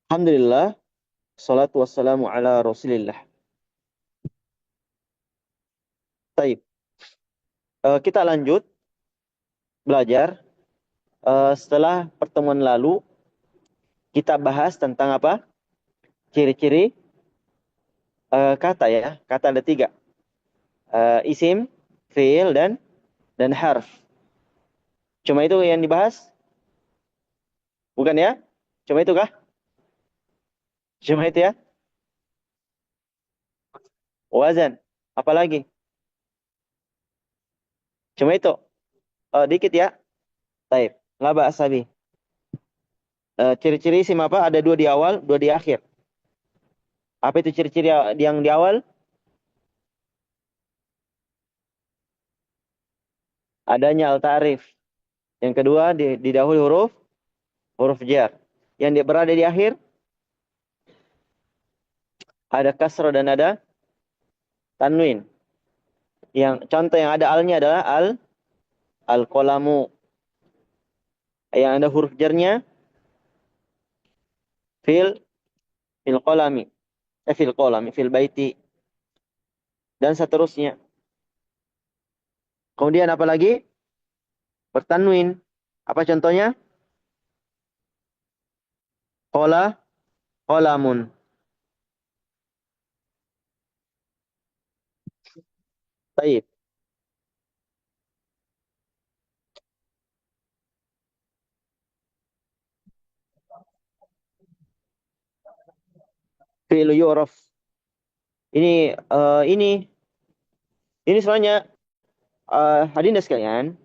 Alhamdulillah, salatu wassalamu ala Rasulillah. Taib. Kita lanjut belajar. Setelah pertemuan lalu, kita bahas tentang apa? Ciri-ciri kata ya. Kata ada tiga. Isim, fiil, dan harf. Cuma itu yang dibahas? Bukan ya? Cuma itu kah? Cuma itu ya? Wazan. Apalagi? Cuma itu. Dikit ya. Taib. Laba asabi. Ciri-ciri isim apa? Ada dua di awal, dua di akhir. Apa itu ciri-ciri yang di awal? Adanya al-ta'rif. Yang kedua, didahului huruf jar. Yang berada di akhir, ada kasrah dan ada tanwin. Yang contoh yang ada alnya adalah al-qalamu. Yang ada huruf jarnya, fil, fil qalami. Fil qalami, fil baiti. Dan seterusnya. Kemudian apa lagi? Bertanwin. Apa contohnya? Qala, qalamun. Taib. Fil yu'raf. Ini, ini sebenarnya, hadirin sekalian,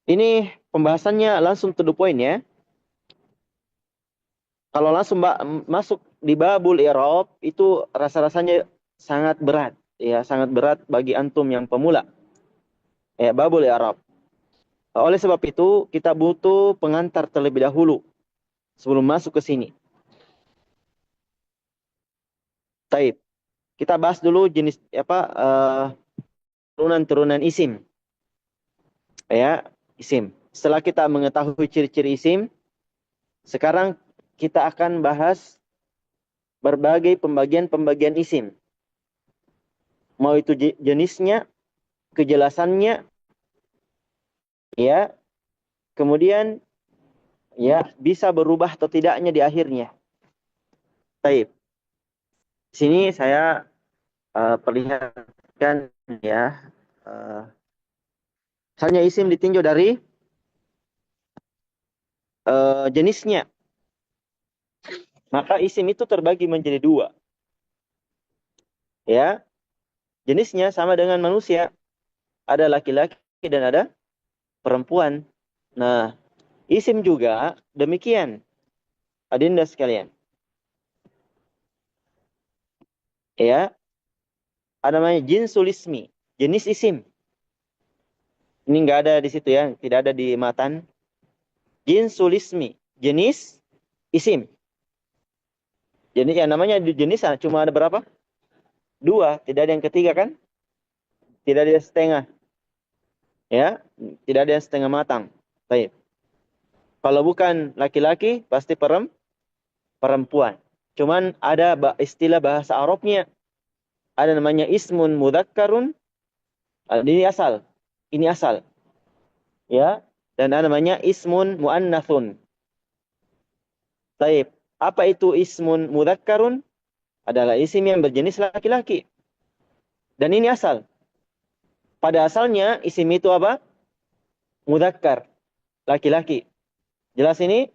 ini pembahasannya langsung to the point ya. Kalau langsung masuk di babul i'rab itu rasa-rasanya sangat berat ya, sangat berat bagi antum yang pemula. Ya, babul i'rab. Oleh sebab itu kita butuh pengantar terlebih dahulu sebelum masuk ke sini. Taib. Kita bahas dulu jenis apa turunan-turunan isim. Ya, isim. Setelah kita mengetahui ciri-ciri isim, sekarang kita akan bahas berbagai pembagian-pembagian isim. Mau itu jenisnya, kejelasannya, ya, kemudian ya bisa berubah atau tidaknya di akhirnya. Baik, sini saya perlihatkan ya, uh, misalnya isim ditinjau dari jenisnya, maka isim itu terbagi menjadi dua, ya. Jenisnya sama dengan manusia, ada laki-laki dan ada perempuan. Nah, isim juga demikian, adinda sekalian, ya. Ada namanya jinsul ismi, jenis isim. Ini nggak ada di situ ya, tidak ada di matan. Jinsul ismi, jenis isim. Jadi yang namanya jenis cuma ada berapa? Dua, tidak ada yang ketiga kan? Tidak ada yang setengah, ya, tidak ada yang setengah matang. Baik. Kalau bukan laki-laki, pasti perempuan. Cuman ada istilah bahasa Arabnya, ada namanya ismun mudakkarun. Ini asal, ini asal, ya. Dan ada namanya ismun muannatsun. Baik. Apa itu ismun mudakkarun? Adalah isim yang berjenis laki-laki. Dan ini asal. Pada asalnya isim itu apa? Mudzakkar, laki-laki. Jelas ini?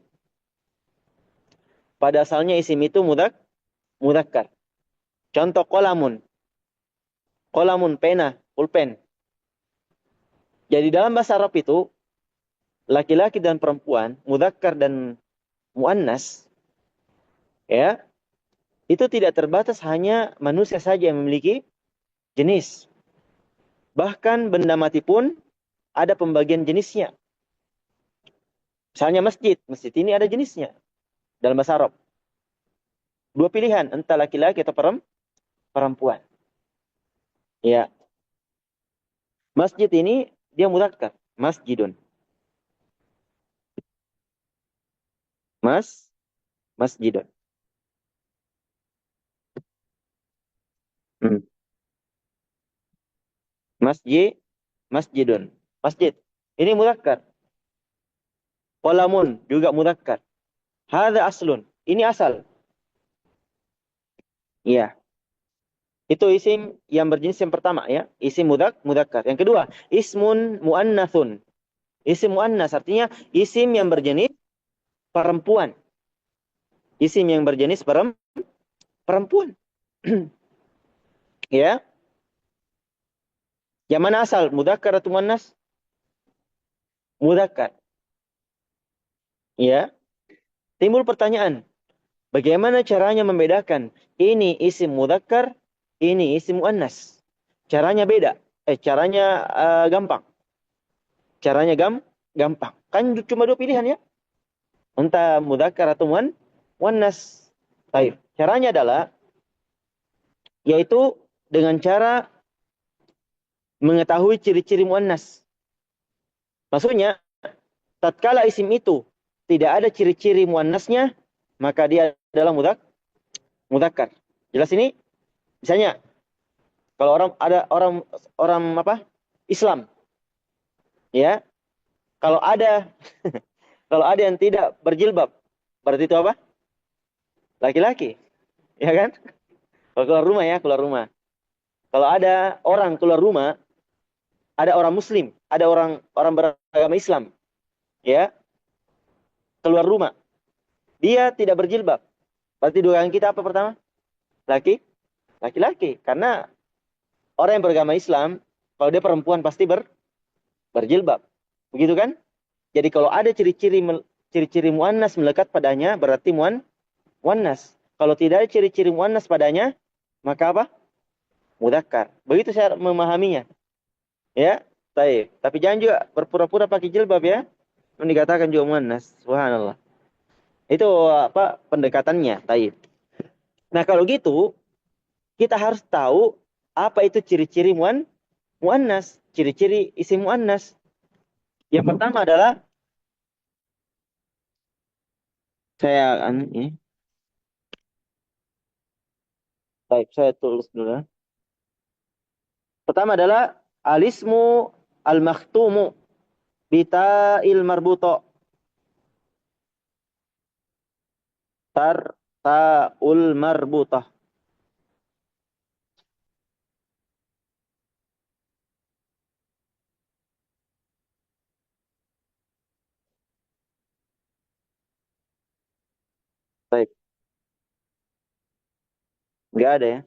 Pada asalnya isim itu mudzakkar. Contoh qalamun. Qalamun pena, pulpen. Jadi dalam bahasa Arab itu laki-laki dan perempuan, mudzakkar dan muannas, ya, itu tidak terbatas hanya manusia saja yang memiliki jenis. Bahkan benda mati pun ada pembagian jenisnya. Misalnya masjid, masjid ini ada jenisnya dalam bahasa Arab. Dua pilihan, entah laki-laki atau perempuan. Ya, masjid ini dia mudzakkar, masjidun. Mas, Masjidun. Hmm. Masjid, masjidun. Masjid. Ini mudzakkar. Qalamun juga mudzakkar. Hadza aslun. Ini asal. Iya. Itu isim yang berjenis yang pertama ya. Isim mudzakkar. Yang kedua, ismun muannatsun. Isim muannas artinya isim yang berjenis perempuan. Isim yang berjenis perempuan. Ya. Yang mana asal? Mudzakkar atau muannas? Mudzakkar. Ya. Timbul pertanyaan, bagaimana caranya membedakan ini isim mudzakkar, ini isim muannas? Caranya beda. Caranya gampang. Caranya gampang. Kan cuma dua pilihan ya. Entah mudzakkar atau muannas. Baik. Caranya adalah yaitu dengan cara mengetahui ciri-ciri muannas. Maksudnya, tatkala isim itu tidak ada ciri-ciri muannasnya, maka dia adalah mudzakkar. Jelas ini? Misalnya, kalau ada orang apa? Islam, ya. Kalau ada kalau ada yang tidak berjilbab, berarti itu apa? Laki-laki, ya kan? Kalau keluar rumah ya, keluar rumah. Kalau ada orang keluar rumah, ada orang muslim, ada orang orang beragama Islam, ya, keluar rumah. Dia tidak berjilbab. Berarti dugaan kita apa pertama? Laki, laki-laki. Karena orang yang beragama Islam, kalau dia perempuan pasti berjilbab. Begitu kan? Jadi kalau ada ciri-ciri muannas melekat padanya, berarti muannas. Kalau tidak ada ciri-ciri muannas padanya, maka apa? Mudzakkar. Begitu saya memahaminya. Ya, baik. Tapi jangan juga berpura-pura pakai jilbab ya. Dikatakan juga muannas. Subhanallah. Itu apa pendekatannya. Baik. Nah, kalau gitu kita harus tahu apa itu ciri-ciri muannas, ciri-ciri isim muannas. Yang pertama adalah ini. Baik, saya tulis dulu ya. Pertama adalah alismu al-makhtumu bita'il marbuto. Ta'ul marbutah. Baik, enggak ada ya.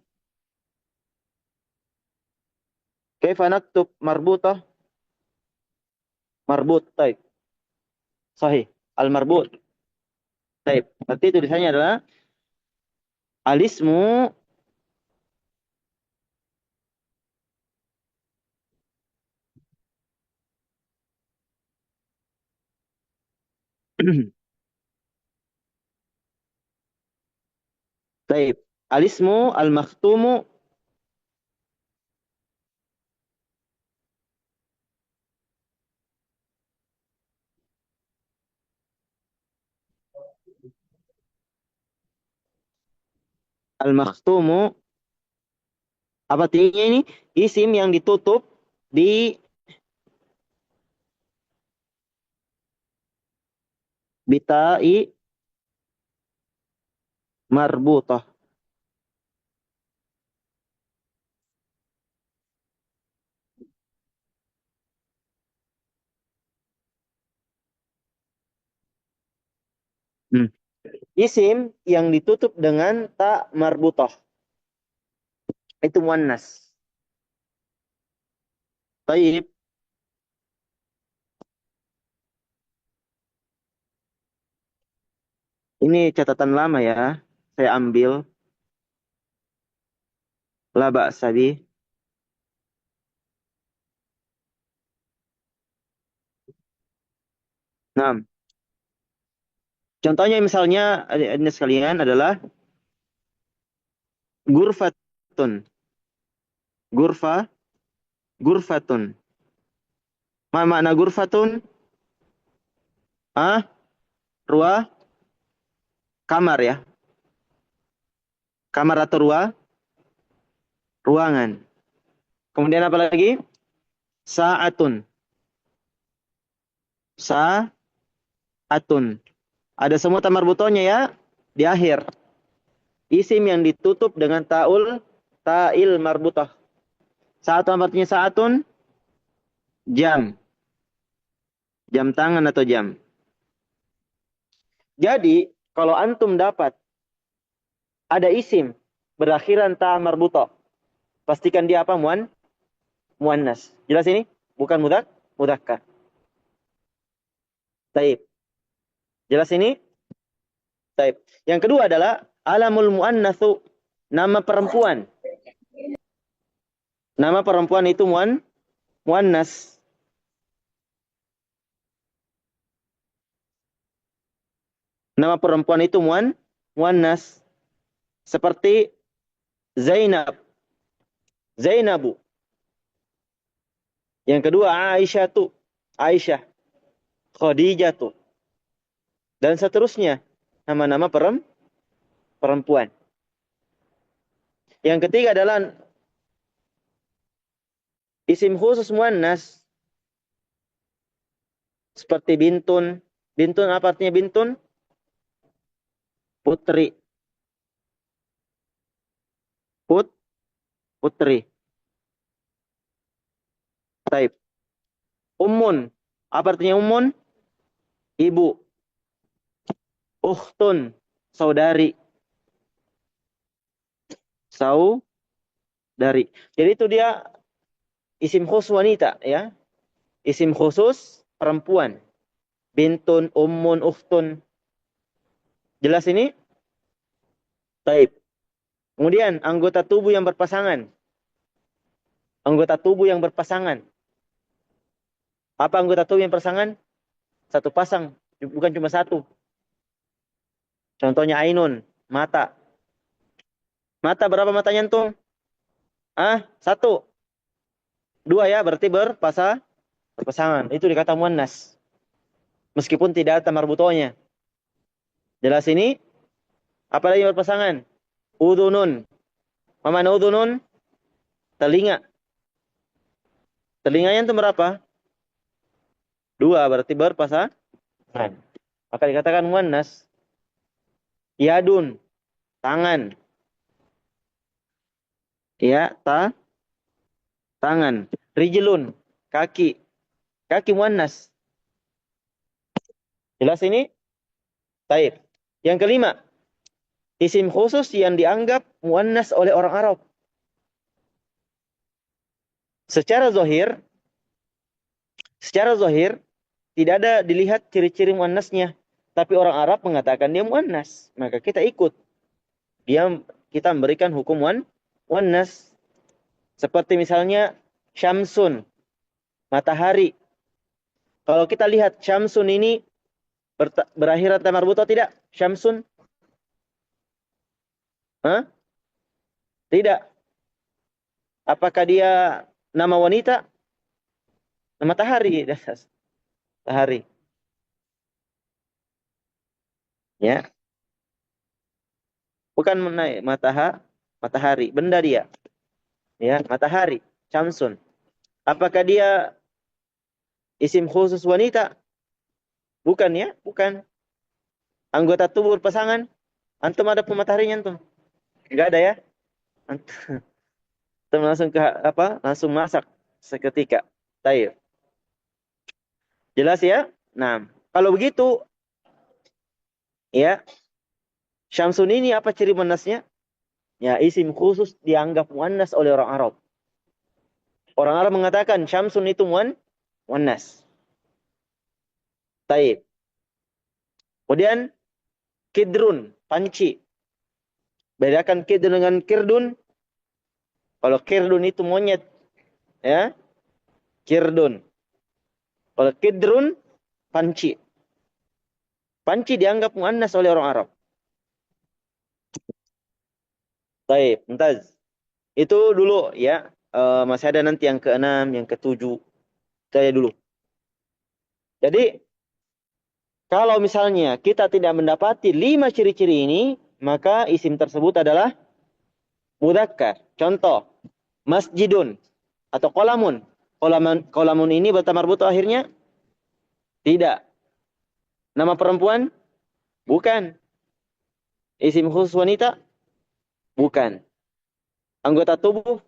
Kaifa naktub marbutah? Marbut, baik. Sahih. Al-marbut. Baik. Berarti tulisannya adalah alismu baik. Alismu al-makhtumu al-makhtumu apa artinya ini? Isim yang ditutup di bitai marbutah. Hmm. Isim yang ditutup dengan ta marbutah. Itu muannas. Baik. Ini catatan lama ya. Saya ambil. La ba'sa bih. Nah, contohnya misalnya adik sekalian adalah gurfatun. Gurfa, gurfatun. Ma makna gurfatun? Ah, ruah, kamar ya. Kamar atau ruangan. Kemudian apa lagi? Sa'atun. Sa'atun. Ada semua tamar butonya ya di akhir. Isim yang ditutup dengan ta'il marbutah. Sa'atun artinya sa'atun jam. Jam tangan atau jam. Jadi kalau antum dapat ada isim berakhiran ta marbutah, pastikan dia apa? Muannas. Jelas ini? Bukan mudakkar. Taib. Jelas ini? Taib. Yang kedua adalah alamul muannatsu, nama perempuan. Nama perempuan itu muannas. Nama perempuan itu muannas. Seperti Zainab. Zainabu. Yang kedua Aisyah tuh. Aisyah. Khadijah tuh. Dan seterusnya. Nama-nama perempuan. Yang ketiga adalah isim khusus muannas. Seperti bintun. Bintun apa artinya bintun? Putri. Putri. Taib. Ummun. Apa artinya ummun? Ibu. Ukhtun. Saudari. Saudari. Jadi itu dia isim khusus wanita ya. Isim khusus perempuan. Bintun, ummun, ukhtun. Jelas ini? Taib. Kemudian anggota tubuh yang berpasangan. Anggota tubuh yang berpasangan. Apa anggota tubuh yang berpasangan? Satu pasang, bukan cuma satu. Contohnya ainun, mata. Mata berapa matanya antum? Satu. Dua ya, berarti berpasangan. Itu dikata muannas. Meskipun tidak ada marbutonya. Jelas ini? Apa lagi berpasangan? Udunun. Mana udunun? Telinga. Telinganya itu berapa? Dua, berarti berpasangan. Maka dikatakan muannas. Yadun. Tangan. Ya, tangan. Rijlun. Kaki. Kaki muannas. Jelas ini? Taib. Yang kelima. Isim khusus yang dianggap muannas oleh orang Arab. Secara zahir tidak ada dilihat ciri-ciri muannasnya, tapi orang Arab mengatakan dia muannas, maka kita ikut. Kita memberikan hukum muannas. Seperti misalnya syamsun, matahari. Kalau kita lihat syamsun ini berakhiran ta marbutah tidak? Syamsun? Tidak. Apakah dia nama wanita? Nama matahari. Matahari. Ya. Bukan matahari. Benda dia. Ya, matahari. Syamsun. Apakah dia isim khusus wanita? Bukan ya, bukan. Anggota tubuh berpasangan. Antum ada pemataharinya antum? Enggak ada ya? Antum langsung langsung masak seketika. Taib. Jelas ya? Nah, kalau begitu ya, Syamsun ini apa ciri muannasnya? Ya, isim khusus dianggap muannas oleh orang Arab. Orang Arab mengatakan Syamsun itu muannas. Taib. Kemudian kidrun, panci. Bedakan kidrun dengan kirdun. Kalau kirdun itu monyet, ya. Kirdun. Kalau kidrun, panci. Panci dianggap muannas oleh orang Arab. Taib, mumtaz. Itu dulu ya. Masih ada nanti yang ke-6, 6, yang ke-7. Saya dulu. Jadi, Kalau misalnya kita tidak mendapati 5 ciri-ciri ini, maka isim tersebut adalah mudzakkar. Contoh, masjidun atau kolamun. Kolamun ini berta marbuto akhirnya? Tidak. Nama perempuan? Bukan. Isim khusus wanita? Bukan. Anggota tubuh?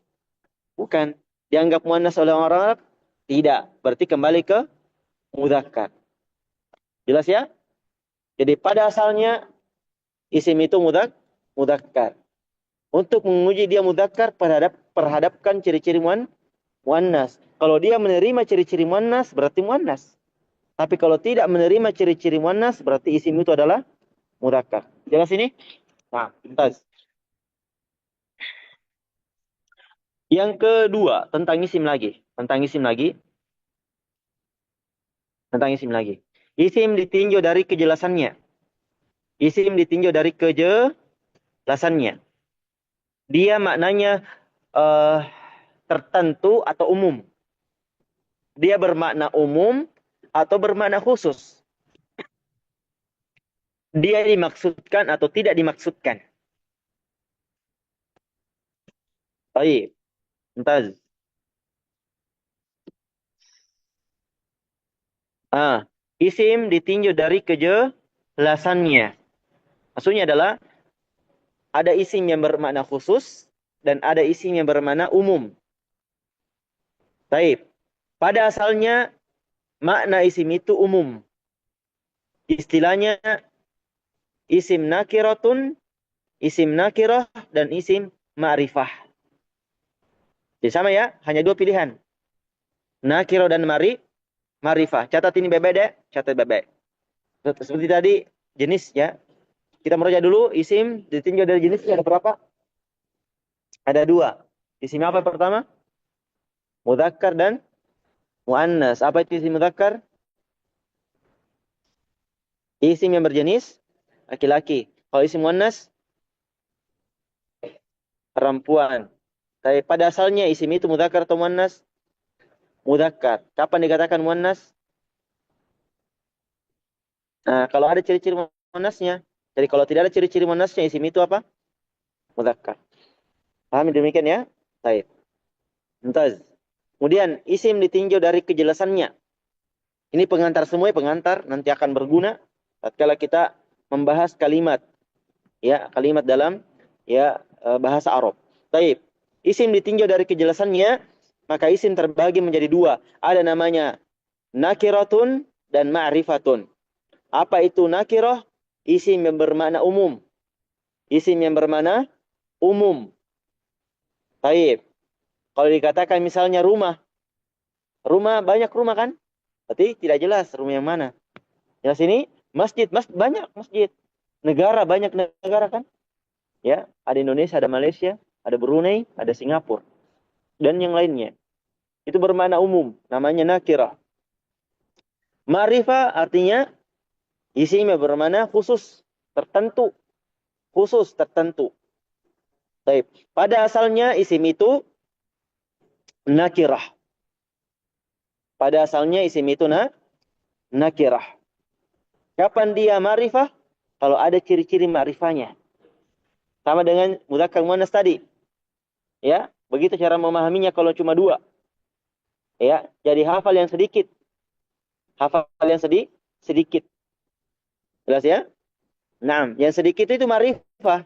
Bukan. Dianggap muannas oleh orang Arab? Tidak. Berarti kembali ke mudzakkar. Jelas ya? Jadi pada asalnya isim itu mudzakkar. Untuk menguji dia mudzakkar, perhadapkan ciri-ciri muannas. Kalau dia menerima ciri-ciri muannas, berarti muannas. Tapi kalau tidak menerima ciri-ciri muannas, berarti isim itu adalah mudzakkar. Jelas ini? Nah, tuntas. Yang kedua, tentang isim lagi. Tentang isim lagi. Tentang isim lagi. Isim ditinjau dari kejelasannya. Isim ditinjau dari kejelasannya. Dia maknanya uh, tertentu atau umum. Dia bermakna umum atau bermakna khusus. Dia dimaksudkan atau tidak dimaksudkan. Baik, Mumtaz. Isim ditinjau dari kejelasannya. Maksudnya adalah ada isim yang bermakna khusus dan ada isim yang bermakna umum. Baik. Pada asalnya makna isim itu umum. Istilahnya isim nakiratun, isim nakirah, dan isim ma'rifah. Jadi sama ya, hanya dua pilihan. Nakirah dan ma'rifah. Catat ini bebek deh, catat bebek. Seperti tadi, jenis ya. Kita merujuk dulu, isim ditinjau dari jenisnya ada berapa? Ada dua. Isim apa yang pertama? Mudzakkar dan muannas. Apa itu isim mudzakkar? Isim yang berjenis laki-laki. Kalau isim muannas, perempuan. Tapi pada asalnya isim itu mudzakkar atau muannas? Mudzakkar. Kapan dikatakan muannas? Nah, kalau ada ciri-ciri muannasnya. Jadi kalau tidak ada ciri-ciri muannasnya, isim itu apa? Mudzakkar. Paham demikian ya? Baik. Mumtaz. Kemudian isim ditinjau dari kejelasannya. Ini pengantar semua, pengantar nanti akan berguna tatkala kita membahas kalimat, ya kalimat dalam ya bahasa Arab. Baik, isim ditinjau dari kejelasannya, maka isim terbagi menjadi dua. Ada namanya nakiratun dan ma'rifatun. Apa itu nakirah? Isim yang bermakna umum. Isim yang bermakna umum. Baik, kalau dikatakan misalnya rumah, rumah banyak rumah kan? Berarti tidak jelas rumah yang mana. Jelas ini masjid, banyak masjid. Negara banyak negara kan? Ya, ada Indonesia, ada Malaysia, ada Brunei, ada Singapura dan yang lainnya. Itu bermakna umum, namanya nakirah. Ma'rifah artinya isinya bermakna khusus, tertentu, khusus tertentu. Baik. Pada asalnya isim itu nakirah. Pada asalnya isim itu nakirah. Kapan dia ma'rifah? Kalau ada ciri-ciri ma'rifahnya. Sama dengan mudzakkar muannas tadi. Ya, begitu cara memahaminya kalau cuma dua. Ya, jadi hafal yang sedikit. Hafal yang sedikit. Jelas ya? Nah, yang sedikit itu ma'rifah.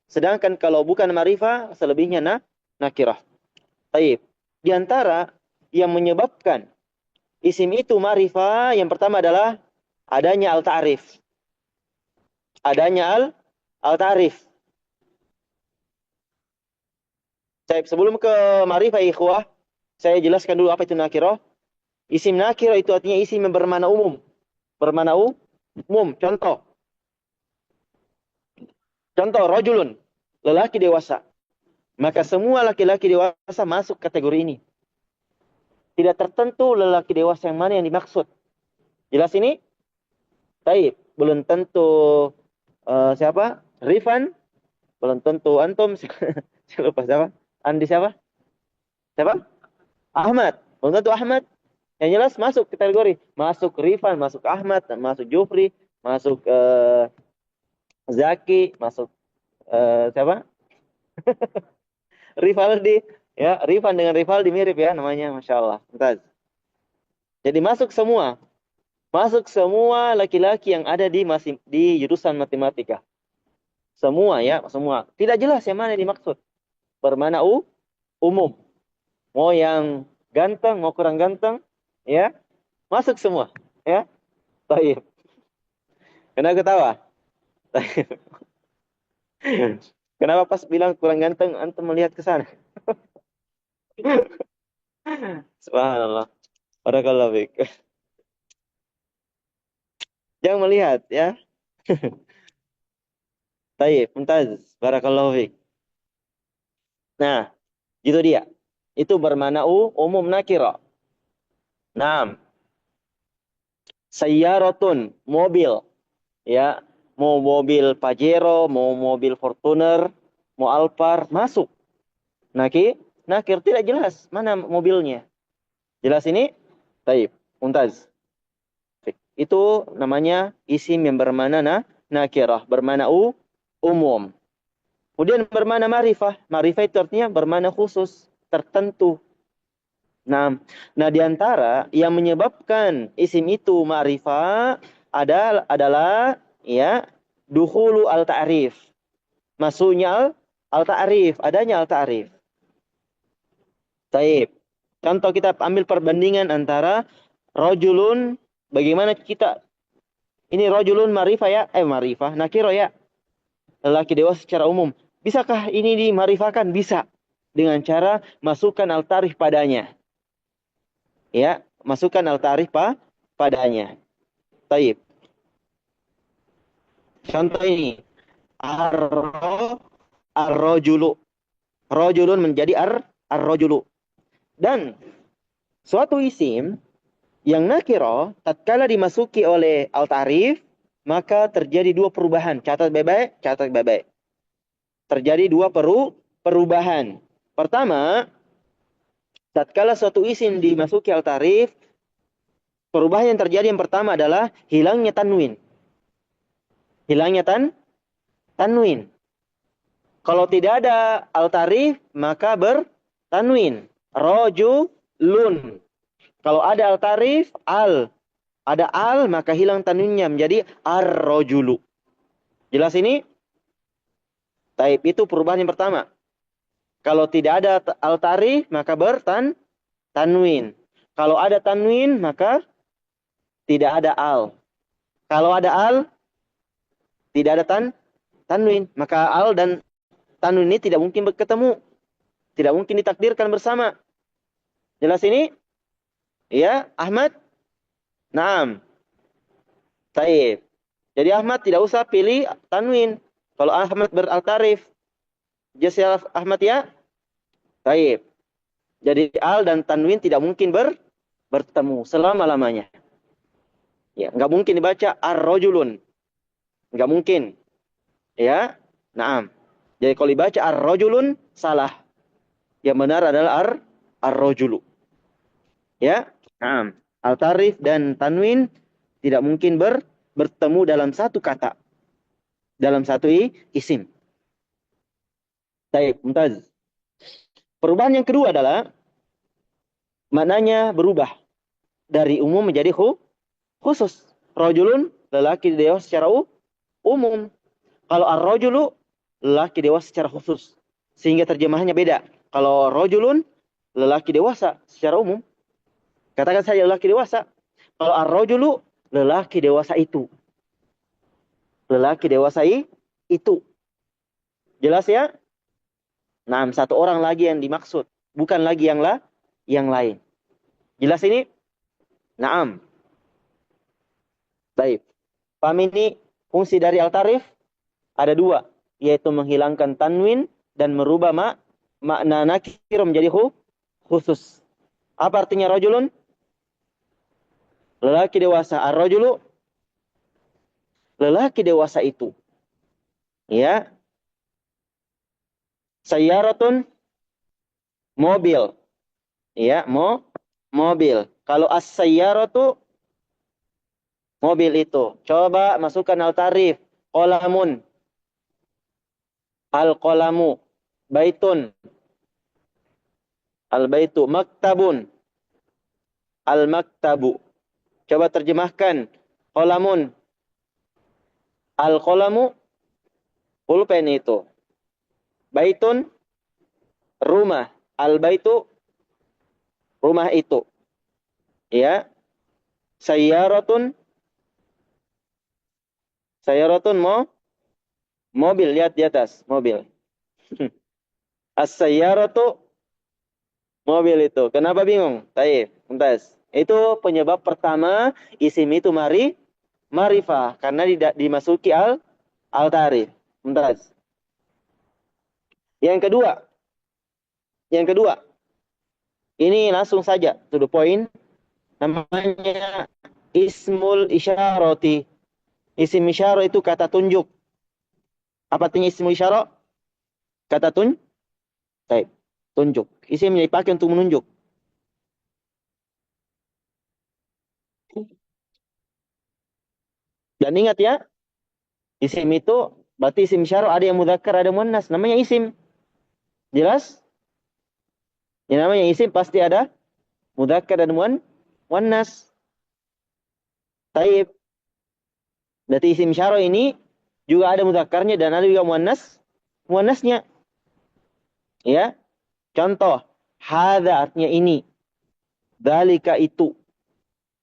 Sedangkan kalau bukan ma'rifah, selebihnya nakirah. Baik. Di antara yang menyebabkan isim itu ma'rifah, yang pertama adalah adanya al-ta'rif. Adanya al-ta'rif. Sebelum ke ma'rifah ikhwah, saya jelaskan dulu apa itu nakirah. Isim nakirah itu artinya isim yang bermakna umum. Bermakna umum. Contoh. Contoh, rojulun. Lelaki dewasa. Maka semua laki-laki dewasa masuk kategori ini. Tidak tertentu lelaki dewasa yang mana yang dimaksud. Jelas ini? Taib. Belum tentu siapa? Rifan. Belum tentu antum. Saya lupa siapa? Andi siapa? Siapa? Ahmad. Belum tentu Ahmad. Yang jelas masuk kategori. Masuk Rifan, masuk Ahmad, masuk Jufri, masuk Zaki, masuk siapa? Rivaldi. Ya, Rifan dengan Rivaldi mirip ya namanya, Masya Allah. Mumtaz. Jadi masuk semua. Masuk semua laki-laki yang ada di jurusan matematika. Semua ya, semua. Tidak jelas yang mana yang dimaksud. Bermana umum. Mau yang ganteng, mau kurang ganteng, ya, masuk semua. Ya, baik. Kenapa ketawa? Kenapa pas bilang kurang ganteng, antum melihat ke sana? Subhanallah. Barakallahu fiik. Jangan melihat, ya. Baik, mumtaz. Barakallahu fiik. Nah, itu dia. Itu bermana umum nakira. Nah, sayyaratun, mobil. Ya, mau mobil Pajero, mau mobil Fortuner, mau Alphard, masuk. Nakir tidak jelas mana mobilnya. Jelas ini? Taib. Mumtaz. Itu namanya isim yang bermana nakirah, bermana umum. Kemudian bermana ma'rifah. Ma'rifah itu artinya bermana khusus, tertentu. Nah, di antara yang menyebabkan isim itu ma'rifah adalah ya dukhulu al-ta'rif. Masuknya al-ta'rif, adanya al-ta'rif. Taib. Contoh kita ambil perbandingan antara rojulun, bagaimana kita, ini rojulun marifah ya, marifah, nakiro ya, lelaki dewasa secara umum. Bisakah ini dimarifakan? Bisa. Dengan cara masukkan al-tarif padanya. Ya, masukkan al-tarif padanya. Taib. Contoh ini. Ar-rojulu. Rojulun menjadi ar-rojulu. Dan suatu isim yang nakiro, tatkala dimasuki oleh al-ta'rif, maka terjadi dua perubahan. Catat baik-baik, catat baik-baik. Terjadi dua perubahan. Pertama, tatkala suatu isim dimasuki al-ta'rif, perubahan yang terjadi yang pertama adalah hilangnya tanwin. Hilangnya tanwin. Kalau tidak ada al-ta'rif, maka bertanwin. Rojulun. Kalau ada al-ta'rif, ada al, maka hilang tanwinnya menjadi ar-rojulu. Jelas ini? Taib, itu perubahan yang pertama. Kalau tidak ada al-ta'rif, maka tanwin. Kalau ada tanwin, maka tidak ada al. Kalau ada al, tidak ada tanwin. Maka al dan tanwin ini tidak mungkin bertemu. Tidak mungkin ditakdirkan bersama. Jelas ini? Ya, Ahmad? Naam. Taib. Jadi Ahmad tidak usah pilih tanwin. Kalau Ahmad beral-tarif. Jelas ya Ahmad ya? Taib. Jadi al dan tanwin tidak mungkin bertemu selama-lamanya. Ya, nggak mungkin dibaca ar-rojulun. Nggak mungkin. Ya, naam. Jadi kalau dibaca ar-rojulun, salah. Yang benar adalah ar-rojulu. Ya, naam. Al-tarif dan tanwin tidak mungkin bertemu dalam satu kata. Dalam satu isim. Baik, mumtaz. Perubahan yang kedua adalah maknanya berubah. Dari umum menjadi khusus. Rojulun, lelaki dewasa secara umum. Kalau ar-rojulu, lelaki dewasa secara khusus. Sehingga terjemahannya beda. Kalau rojulun, lelaki dewasa secara umum. Katakan saja lelaki dewasa. Kalau ar-rojulu, lelaki dewasa itu. Lelaki dewasa itu. Jelas ya? Nah, satu orang lagi yang dimaksud. Bukan lagi yang lain. Jelas ini? Naam. Baik. Paham ini fungsi dari al-tarif? Ada dua. Yaitu menghilangkan tanwin dan merubah makna nakir menjadi khusus. Apa artinya rojulun? Lelaki dewasa. Ar-rojulu, lelaki dewasa itu. Ya. Sayyaratun, mobil. Ya, mobil. Kalau as-sayyaratu mobil itu. Coba masukkan al-tarif. Qolamun. Al-qolamu. Baitun. Al-baitu. Maktabun. Al-maktabu. Coba terjemahkan. Qolamun. Al-qolamu. Pulpen itu. Baitun. Rumah. Al-baitu. Rumah itu. Ya. Sayyaratun. Sayyaratun mobil. Lihat di atas. Mobil. As-sayyaratu mobil itu. Kenapa bingung? Taif. Entas. Itu penyebab pertama isim itu marifah. Karena dimasuki al-tarif. Entas. Yang kedua. Yang kedua. Ini langsung saja. To the point. Namanya ismul isyarati. Isim isyarah itu kata tunjuk. Apa artinya ismul isyarah? Kata Taib. Tunjuk. Isim yang dipakai untuk menunjuk. Dan ingat ya, isim itu berarti isim isyarah ada yang mudzakkar, ada yang muannas. Namanya isim. Jelas? Yang namanya isim pasti ada mudzakkar dan muannas. Taib. Berarti isim isyarah ini juga ada mudzakarnya dan ada juga muannasnya. Ya. Contoh, hadza artinya ini. Dzalika itu.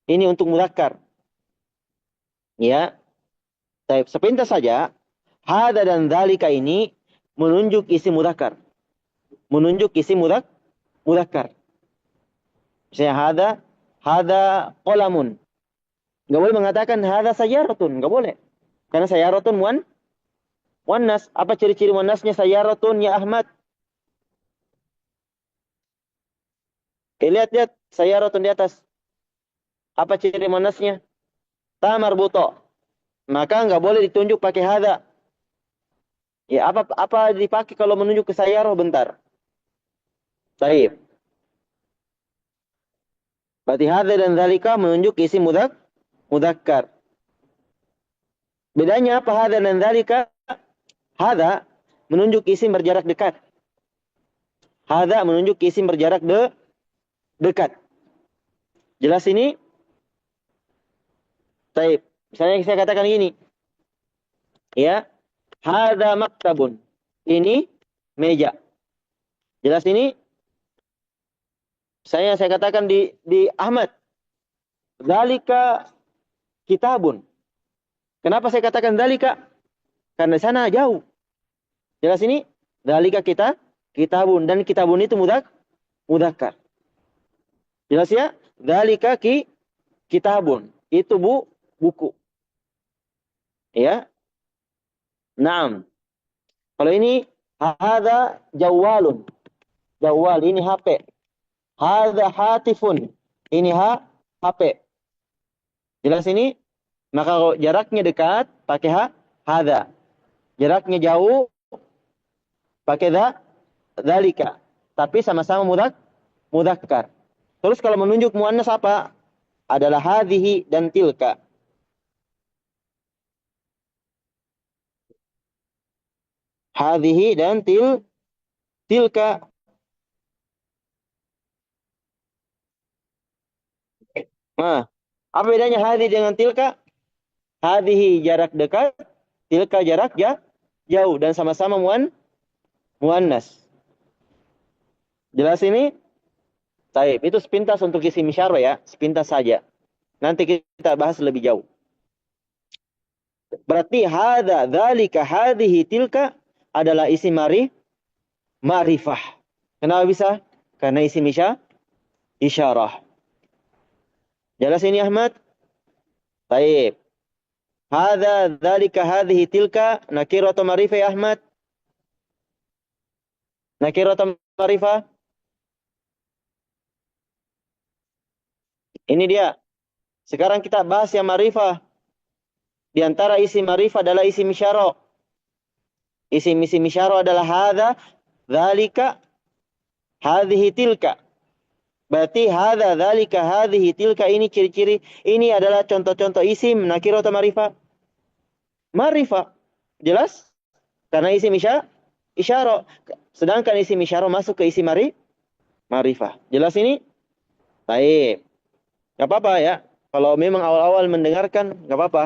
Ini untuk mudzakkar. Ya. Taib. Sepintas saja, hadza dan dzalika ini menunjuk isim mudzakkar. Menunjuk isim mudzakkar. Misalnya hadza qalamun. Enggak boleh mengatakan hadza sayyaratun, enggak boleh. Karena sayyaratun muannas. Apa ciri-ciri muannasnya sayyaratun ya Ahmad? Lihat sayyaratun di atas. Apa ciri muannasnya? Ta marbuto. Maka enggak boleh ditunjuk pakai hadza. Ya, apa dipakai kalau menunjuk ke sayyarah bentar? Baik. Berarti hadza dan dzalika menunjuk isim mudzakkar. Bedanya apa hadza dan dzalika? Hadza menunjuk isim berjarak dekat. Hadza menunjuk isim berjarak dekat. Jelas ini? Baik. Misalnya saya katakan gini. Ya. Hadza maktabun. Ini meja. Jelas ini? Saya katakan di Ahmad. Dzalika kitabun. Kenapa saya katakan dzalika? Karena di sana jauh. Jelas ini? Dzalika kitabun. Dan kitabun itu mudzakkar. Jelas ya? Dzalika kitabun. Itu buku. Ya. Naam. Kalau ini hadza jawwalun. Jawwal ini HP. Hadza hatifun. Ini HP. Jelas ini? Maka kalau jaraknya dekat pakai hadza. Jaraknya jauh pakai dzalika. Tapi sama-sama mudzakkar. Terus kalau menunjuk muannas apa? Adalah hadhihi dan tilka. Hadhihi dan tilka. Nah, apa bedanya hadhi dengan tilka? Hadhihi jarak dekat, tilka jarak jauh dan sama-sama muannas. Jelas ini? Taib. Itu sepintas untuk isim isyarah ya, sepintas saja. Nanti kita bahas lebih jauh. Berarti hadza, dzalika, hadhihi, tilka adalah isim ma'rifah. Kenapa bisa? Karena isim isyarah. Jelas ini Ahmad? Taib. Hadza, dzalika, hadhihi, tilka nakiratu ma'rifah ya Ahmad? Nakiratu ma'rifah? Ini dia. Sekarang kita bahas yang ma'rifah. Di antara isim ma'rifah adalah isim isyarah. Isim isyarah adalah hadza, dzalika, hadhihi, tilka. Berarti hadza, dzalika, hadhihi, tilka, ini ciri-ciri, ini adalah contoh-contoh isim nakirah atau ma'rifah? Ma'rifah. Jelas? Karena isim isyarah. Sedangkan isim isyarah masuk ke isim ma'rifah. Jelas ini? Baik. Gak apa-apa ya. Kalau memang awal-awal mendengarkan, gak apa-apa.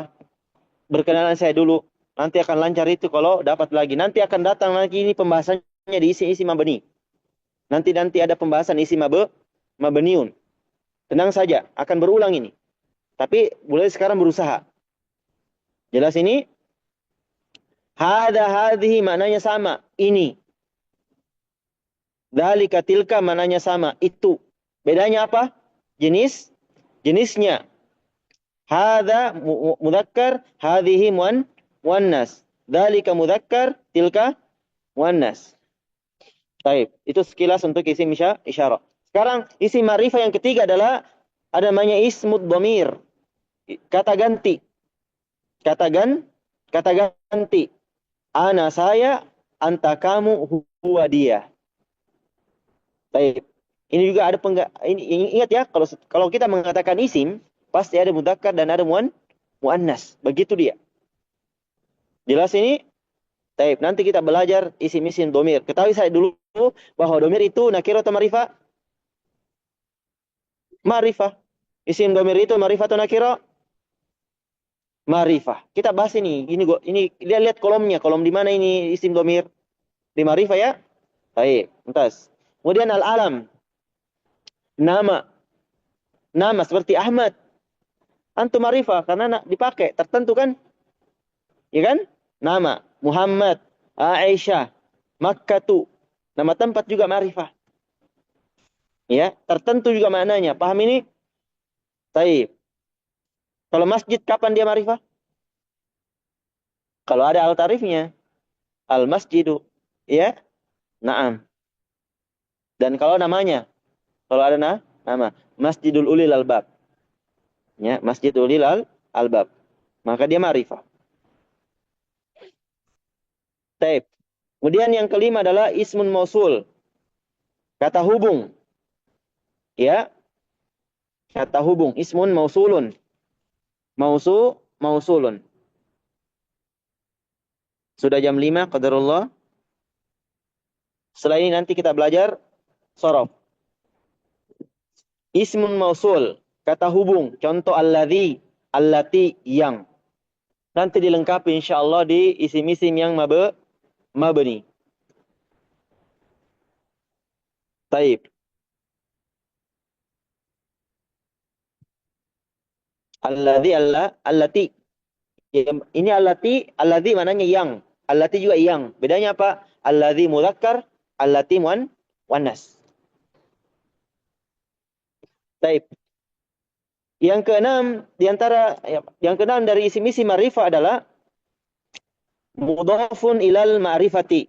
Berkenalan saya dulu. Nanti akan lancar itu kalau dapat lagi. Nanti akan datang lagi ini pembahasannya di isi-isi mabni. Nanti ada pembahasan isi mabniun. Tenang saja, akan berulang ini. Tapi mulai sekarang berusaha. Jelas ini? Hada, hadhihi maknanya sama. Ini. Dzalika, tilka maknanya sama. Itu. Bedanya apa? Jenisnya. Hada mudzakkar, hadhihi muannas. Dzalika mudzakkar, tilka muannas. Baik, itu sekilas untuk isim isyarah. Sekarang isim ma'rifah yang ketiga adalah ada namanya ismud dhamir. Kata ganti. Kata ganti. Ana saya, anta kamu, huwa dia. Baik. Ini juga ada ini ingat ya, kalau kita mengatakan isim pasti ada mudzakkar dan ada muannas. Begitu dia. Jelas ini? Baik, nanti kita belajar isim-isim domir. Ketahui saya dulu bahwa domir itu nakirah atau ma'rifah? Ma'rifah. Isim domir itu ma'rifah atau nakirah? Ma'rifah. Kita bahas ini. Ini lihat kolomnya. Kolom di mana ini isim domir? Di ma'rifah ya? Baik, entas. Kemudian al-alam. Nama. Nama seperti Ahmad. Antum ma'rifah karena dipakai. Tertentu kan? Ya kan? Nama. Muhammad. Aisyah. Makkatu. Nama tempat juga ma'rifah. Ya, tertentu juga maknanya. Paham ini? Baik. Kalau masjid kapan dia ma'rifah? Kalau ada al-tarifnya. Al-masjidu. Ya? Naam. Dan kalau namanya. Kalau ada nama. Masjidul Ulil Albab. Ya, Masjidul Ulil Albab. Maka dia ma'rifah. Taib. Kemudian yang kelima adalah ismun mausul. Kata hubung. Ya. Kata hubung. Ismun mausulun. Mausulun. Sudah jam 5, qadarullah. Setelah ini nanti kita belajar sorof. Ismun mausul, kata hubung. Contoh alladhi, allati, yang. Nanti dilengkapi insyaallah di isim-isim yang mabni. Taib. Alladhi, allati. Ini alladhi mananya yang. Allati juga yang. Bedanya apa? Alladhi mudzakkar, allati muannas. Taib. Yang keenam yang keenam dari isim-isim ma'rifah adalah mudhafun ilal ma'rifati.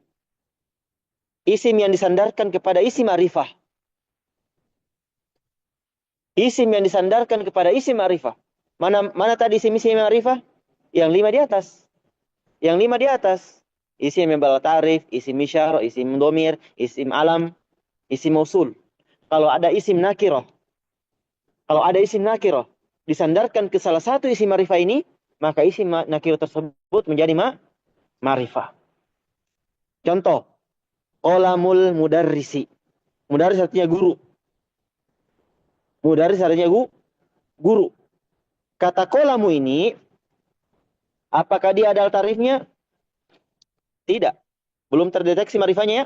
Isim yang disandarkan kepada isim ma'rifah. Isim yang disandarkan kepada isim ma'rifah. Mana tadi isim-isim ma'rifah? Yang 5 di atas. Yang 5 di atas. Isim yang ta'rif, isim isyarah, isim dhamir, isim alam, isim mausul. Kalau ada isim nakirah, disandarkan ke salah satu isim ma'rifah ini, maka isim nakirah tersebut menjadi ma'rifah. Contoh, qalamul mudarrisi. Mudarris artinya guru. Mudarris artinya guru. Kata qalamu ini, apakah dia ada tarifnya? Tidak. Belum terdeteksi ma'rifahnya ya.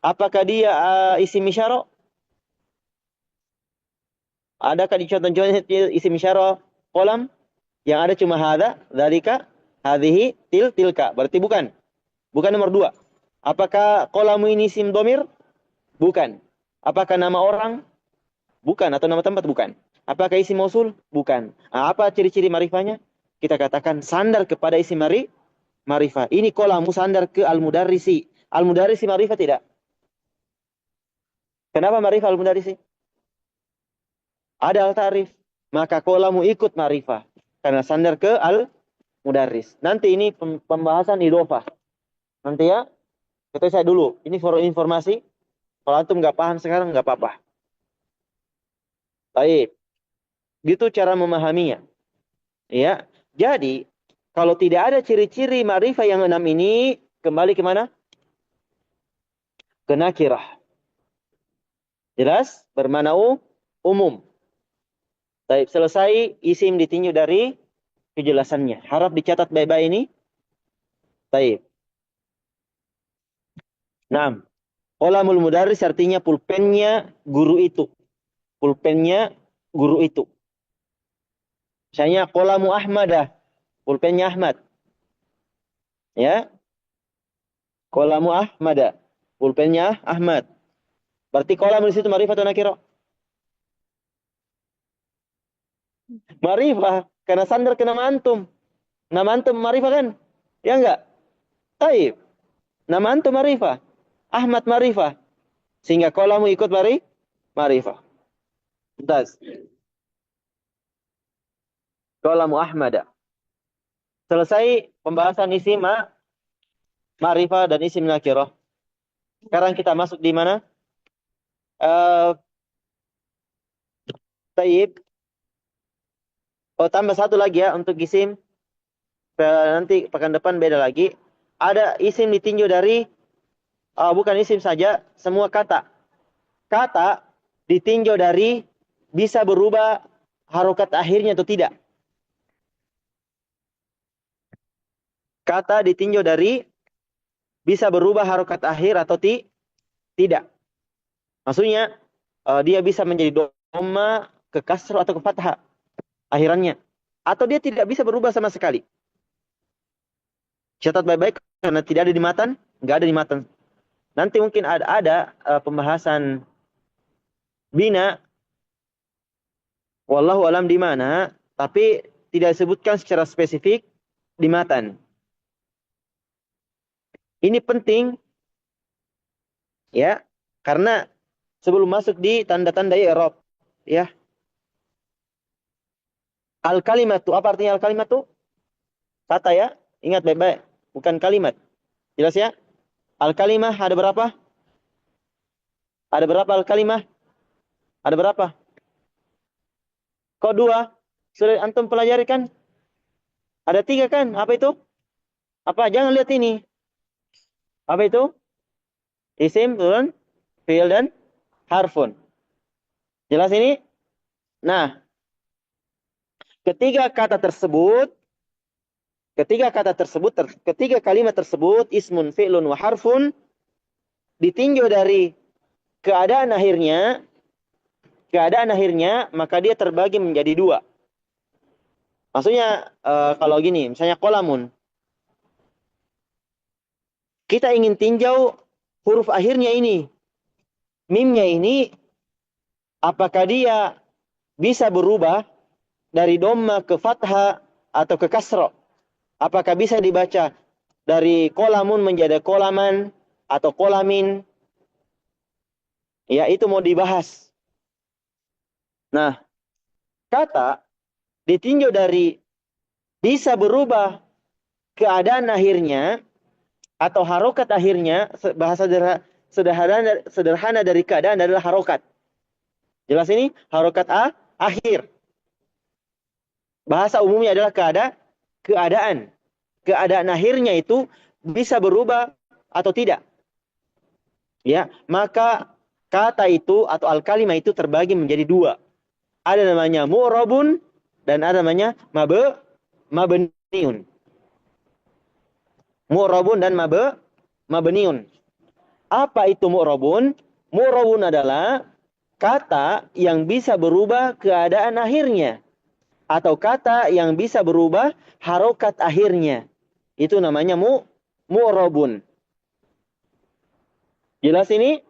Apakah dia isim isyarah? Adakah di contoh-contohnya isim isyarah qalam? Yang ada cuma hadza, dzalika, hadhihi, tilka. Berarti bukan. Bukan nomor 2. Apakah qalamu ini isim dhamir? Bukan. Apakah nama orang? Bukan. Atau nama tempat? Bukan. Apakah isim mausul? Bukan. Apa ciri-ciri ma'rifahnya? Kita katakan sandar kepada isim ma'rifah. Ini qalamu sandar ke al-mudarrisi. Al-mudarrisi ma'rifah tidak? Kenapa ma'rifah al-mudarrisi? Ada al-tarif. Maka qalamu ikut ma'rifah. Karena sandar ke al-mudarris. Nanti ini pembahasan idhofah. Nanti ya. Kita saya dulu. Ini informasi. Kalau antum nggak paham sekarang nggak apa-apa. Baik. Gitu cara memahaminya. Ya. Jadi, kalau tidak ada ciri-ciri ma'rifah yang 6 ini, kembali ke mana? Ke nakirah. Jelas? Bermana umum. Baik, selesai isim ditinjau dari kejelasannya. Harap dicatat baik-baik ini. Baik. Nah, qalamul mudarris artinya pulpennya guru itu. Pulpennya guru itu. Misalnya qalamu Ahmadah, pulpennya Ahmad. Ya, qalamu Ahmadah, pulpennya Ahmad. Berarti qalam di situ ma'rifah atau nakirah? Ma'rifah, karena sandar ke nama antum. Nama antum ma'rifah kan? Ya enggak? Taib. Nama antum ma'rifah. Ahmad ma'rifah. Sehingga qalamu ikut ma'rifah. Entas. Qalamu Ahmadah. Selesai pembahasan isim ma'rifah dan isim nakirah. Sekarang kita masuk di mana? Taib. Oh, tambah satu lagi ya untuk isim. Nanti pekan depan beda lagi. Ada isim ditinjau dari, bukan isim saja, semua kata. Kata ditinjau dari bisa berubah harokat akhirnya atau tidak. Kata ditinjau dari bisa berubah harokat akhir atau tidak. Maksudnya, dia bisa menjadi dhamma ke kasrah atau ke fathah akhirannya. Atau dia tidak bisa berubah sama sekali. Catat baik-baik karena tidak ada di matan, nggak ada di matan. Nanti mungkin ada pembahasan bina, wallahu alam di mana, tapi tidak disebutkan secara spesifik di matan. Ini penting ya, karena sebelum masuk di tanda-tanda i'rab ya. Al kalimatu, apa artinya al kalimatu? Kata ya, ingat baik-baik, bukan kalimat. Jelas ya? Al kalimah ada berapa? Ada berapa al kalimah? Ada berapa? Kok dua? Sudah antum pelajari kan? Ada tiga kan? Apa itu? Apa? Jangan lihat ini. Apa itu? Isim, turun, fi'il, dan harfun. Jelas ini? Nah, ketiga kata tersebut, ketiga kalimat tersebut, ismun, fi'lun, wa harfun, ditinjau dari keadaan akhirnya, maka dia terbagi menjadi dua. Maksudnya, kalau gini, misalnya kolamun, kita ingin tinjau huruf akhirnya ini, mimnya ini, apakah dia bisa berubah dari dhamma ke fathah atau ke kasrah? Apakah bisa dibaca dari kolamun menjadi kolaman atau kolamin? Ya, itu mau dibahas. Nah, kata ditinjau dari bisa berubah keadaan akhirnya atau harokat akhirnya, bahasa sederhana dari keadaan adalah harokat. Jelas ini? Harokat akhir. Bahasa umumnya adalah keadaan. Keadaan akhirnya itu bisa berubah atau tidak. Ya, maka kata itu atau al-kalimah itu terbagi menjadi dua. Ada namanya mu'rabun dan ada namanya mabniun. Mu'rabun dan mabniun. Apa itu mu'rabun? Mu'rabun adalah kata yang bisa berubah keadaan akhirnya. Atau kata yang bisa berubah harokat akhirnya. Itu namanya mu'rabun. Jelas ini?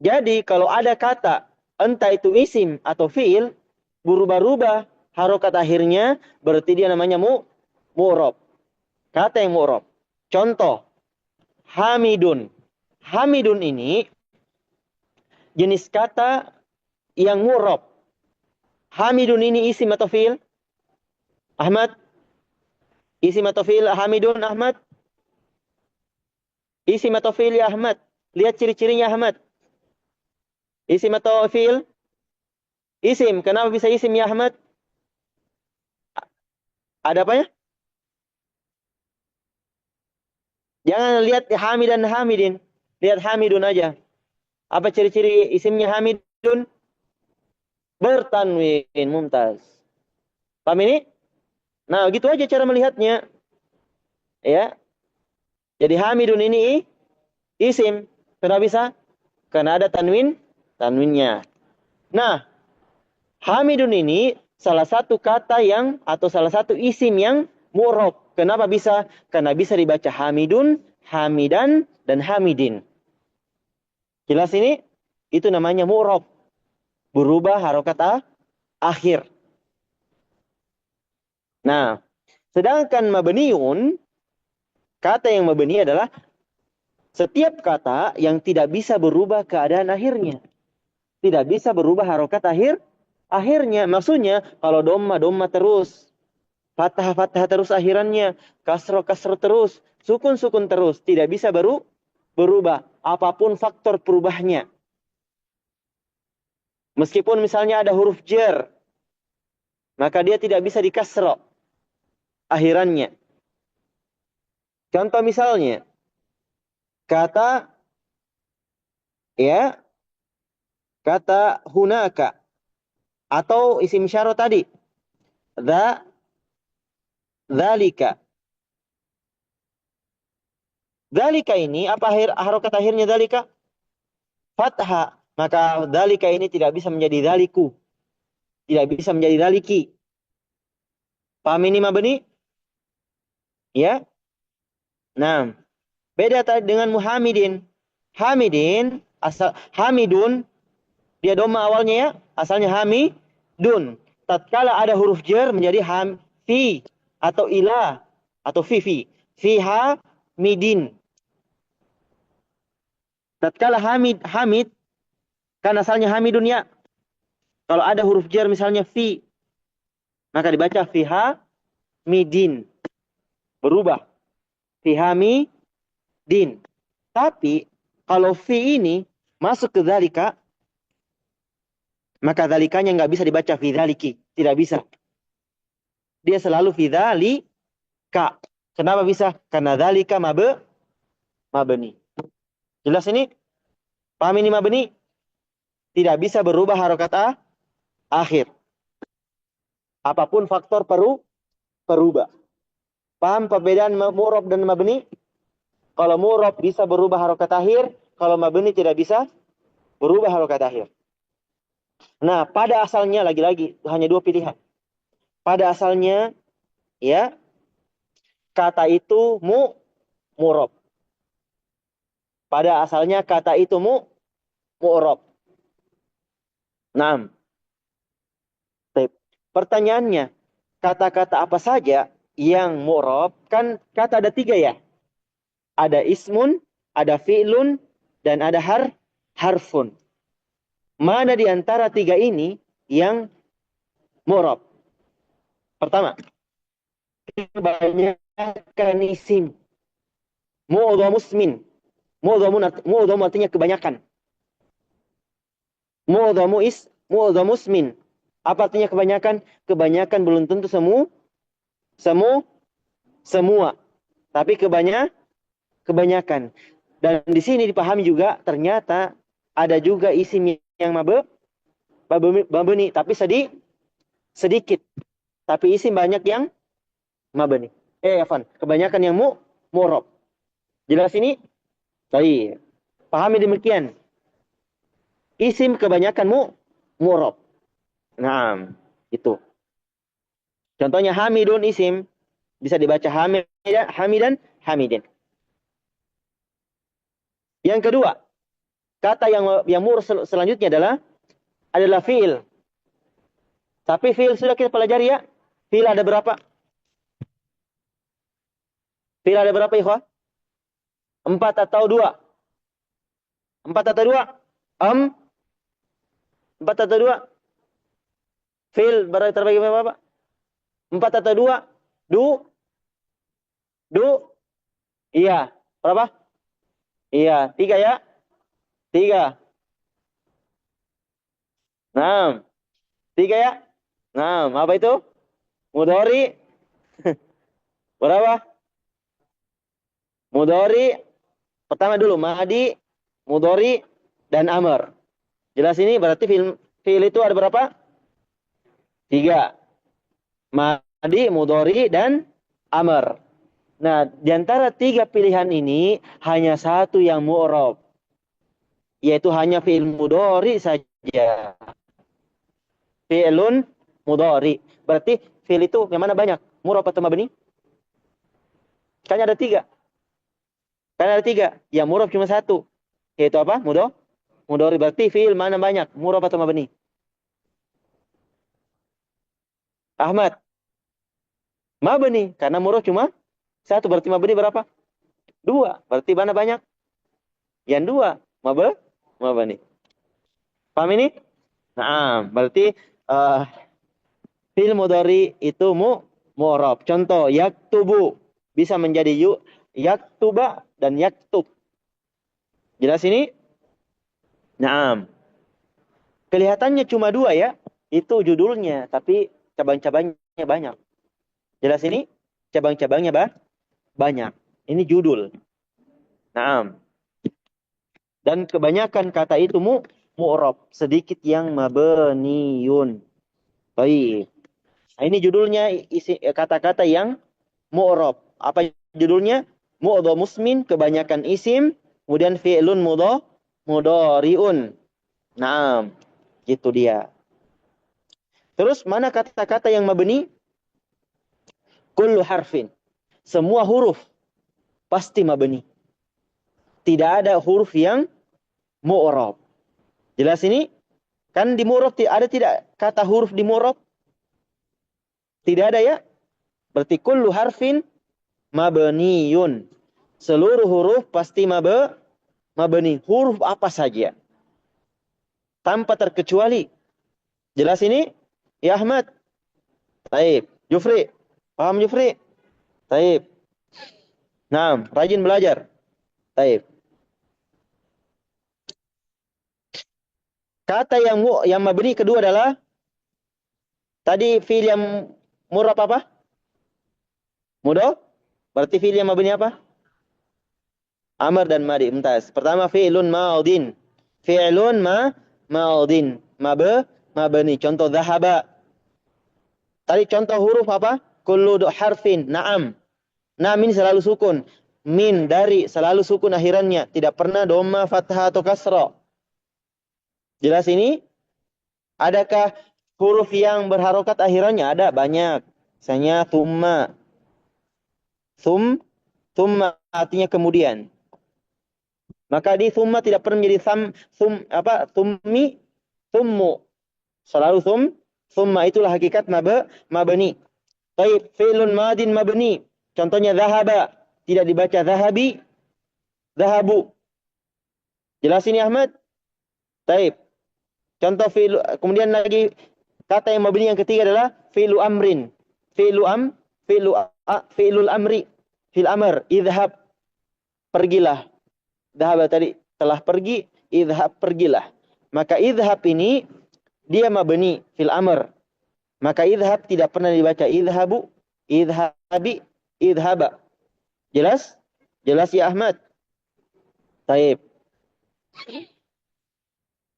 Jadi kalau ada kata, entah itu isim atau fi'il, berubah-ubah harokat akhirnya, berarti dia namanya mu'rab. Kata yang mu'rab. Contoh, hamidun. Hamidun ini jenis kata yang mu'rab. Hamidun ini isim atau fi'il? Ahmad? Isim atau fi'il hamidun Ahmad? Isim atau fi'il ya Ahmad? Lihat ciri-cirinya Ahmad. Isim atau fi'il? Isim. Kenapa bisa isim ya Ahmad? Ada apa ya? Jangan lihat Hamid dan Hamidin. Lihat Hamidun aja. Apa ciri-ciri isimnya Hamidun? Bertanwin. Mumtaz. Paham ini? Nah, gitu aja cara melihatnya. Ya. Jadi Hamidun ini isim. Kenapa bisa? Karena ada tanwinnya. Nah, Hamidun ini salah satu kata yang atau salah satu isim yang mu'rob. Kenapa bisa? Karena bisa dibaca Hamidun, Hamidan, dan Hamidin. Jelas ini? Itu namanya mu'rob. Berubah harokat akhir. Nah, sedangkan mabniun, kata yang mabni adalah setiap kata yang tidak bisa berubah keadaan akhirnya. Tidak bisa berubah harokat akhirnya. Maksudnya, kalau domma, domma terus. Fathah, fathah terus akhirannya. Kasro, kasro terus. Sukun, sukun terus. Tidak bisa berubah. Apapun faktor perubahnya. Meskipun misalnya ada huruf jer. Maka dia tidak bisa dikasro akhirannya. Contoh misalnya. Kata, ya, kata hunaka. Atau isim syaro tadi. Dzalika. Dzalika ini, apa harokat akhirnya dzalika? Fathah. Maka dzalika ini tidak bisa menjadi dzaliku. Tidak bisa menjadi dzaliki. Paham ini mabni? Ya. Nah, beda dengan Muhammadin. Hamidin, asal Hamidun, dia doma awalnya ya, asalnya Hamidun. Tatkala ada huruf jar menjadi fi atau ila atau fi. Fiha midin. Tatkala Hamid kan asalnya Hamidun ya. Kalau ada huruf jar misalnya fi, maka dibaca fiha midin. Berubah. Fiha midin. Tapi kalau fi ini masuk ke zalika, maka zalikanya nggak bisa dibaca fi zaliki. Tidak bisa. Dia selalu fi zalika. Kenapa bisa? Karena zalika mabni. Jelas ini? Paham ini mabni? Tidak bisa berubah harokat akhir. Apapun faktor perubah. Paham perbedaan mu'rob dan mabni? Kalau mu'rob bisa berubah harokat akhir, kalau mabni tidak bisa berubah harokat akhir. Nah, pada asalnya lagi-lagi hanya dua pilihan. Pada asalnya ya kata itu mu'rob. Pada asalnya kata itu mu'rob. Nah, pertanyaannya, kata-kata apa saja yang mu'rob? Kan kata ada tiga ya. Ada ismun, ada fi'lun, dan ada harfun. Mana di antara tiga ini yang mu'rob? Pertama, kebanyakan isim. Mu'dhamusmin. Mu'dhamu artinya kebanyakan. Mu'dhamusmin. Apa artinya kebanyakan? Kebanyakan belum tentu semua. Tapi kebanyakan. Dan di sini dipahami juga ternyata ada juga isim yang mabni, tapi sedikit. Tapi isim banyak yang mabni. Afan, kebanyakan yang mu'rob. Jelas ini? Baik. Pahami demikian. Isim kebanyakan mu'rob. Nah, itu. Contohnya Hamidun isim. Bisa dibaca Hamidan, Hamidin. Yang kedua, kata yang selanjutnya adalah fi'il. Tapi fi'il sudah kita pelajari ya. Fi'il ada berapa? Fi'il ada berapa ikhwah? 4 atau 2? 4 atau 2? Am? 4 atau 2? Fi'il terbagi berapa? 4 atau 2? Du? Du? Iya. Berapa? Iya. 3 ya? 3. Nah. Tiga ya. Nah, apa itu? Mudhari. Berapa? Mudhari. Pertama dulu. Mahdi, mudhari, dan amr. Jelas ini berarti fiil itu ada berapa? Tiga. Mahdi, mudhari, dan amr. Nah, di antara tiga pilihan ini hanya satu yang mu'rab, yaitu hanya fi'il mudhari saja. Fi'lun mudhari. Berarti fi'il itu yang mana banyak? Mu'rab atau mabni? Kan ada tiga. Kan ada tiga. Yang mu'rab cuma satu. Yaitu apa? Mudhari. Berarti fi'il mana banyak? Mu'rab atau mabni? Ahmad. Mabni. Karena mu'rab cuma satu. Berarti mabni berapa? Dua. Berarti mana banyak? Yang dua. Mabni. Paham ini? Nah, berarti uh, fi'il mudhari itu mu'rab. Contoh, yaktubu bisa menjadi yaktuba dan yaktub. Jelas ini? Nah, kelihatannya cuma dua ya. Itu judulnya, tapi cabang-cabangnya banyak. Jelas ini? Cabang-cabangnya banyak. Ini judul. Nah, dan kebanyakan kata itu mu'rab, sedikit yang mabniyun. Baik. Nah, ini judulnya kata-kata yang mu'rab. Apa judulnya? Mu'dha musmin, kebanyakan isim, kemudian fi'lun mudhari'un. Nah, gitu dia. Terus mana kata-kata yang mabni? Kullu harfin. Semua huruf pasti mabni. Tidak ada huruf yang mu'rab. Jelas ini? Kan di mu'rab ada tidak kata huruf di mu'rab? Tidak ada ya? Berarti kullu harfin mabniyun. Seluruh huruf pasti mabni. Huruf apa saja. Tanpa terkecuali. Jelas ini? Ya Ahmad? Taib. Jufri? Paham Jufri? Taib. Nah, rajin belajar. Taib. Kata yang mabni kedua adalah tadi fi'il yang murab apa? Mudhaf? Berarti fi'il yang mabni apa? Amr dan madi. Mumtaz. Pertama fi'lun maudin. Fi'lun maudin. Mabni. Contoh dhahaba. Tadi contoh huruf apa? Kullu harfin. Naam. Naam ini selalu sukun. Min dari selalu sukun akhirannya. Tidak pernah dhamma, fathah atau kasra. Jelas ini? Adakah huruf yang berharokat akhirannya? Ada banyak. Misalnya thumma. Thumma artinya kemudian. Maka di thumma tidak pernah menjadi thummu. Selalu thumma itulah hakikat mabni. Baik, fi'lun madin mabni. Contohnya dhahaba, tidak dibaca dhahabi, dhahabu. Jelas ini Ahmad? Baik. Contoh kemudian lagi kata yang mabni yang ketiga adalah fi'lu amrin. Fi'lul amri. Fi'l amr, idhab. Pergilah. Dhahaba tadi telah pergi, idhab pergilah. Maka idhab ini dia mabni fil amr. Maka idhab tidak pernah dibaca idhabu, idhabi, idhaba. Jelas? Jelas ya Ahmad? Taib.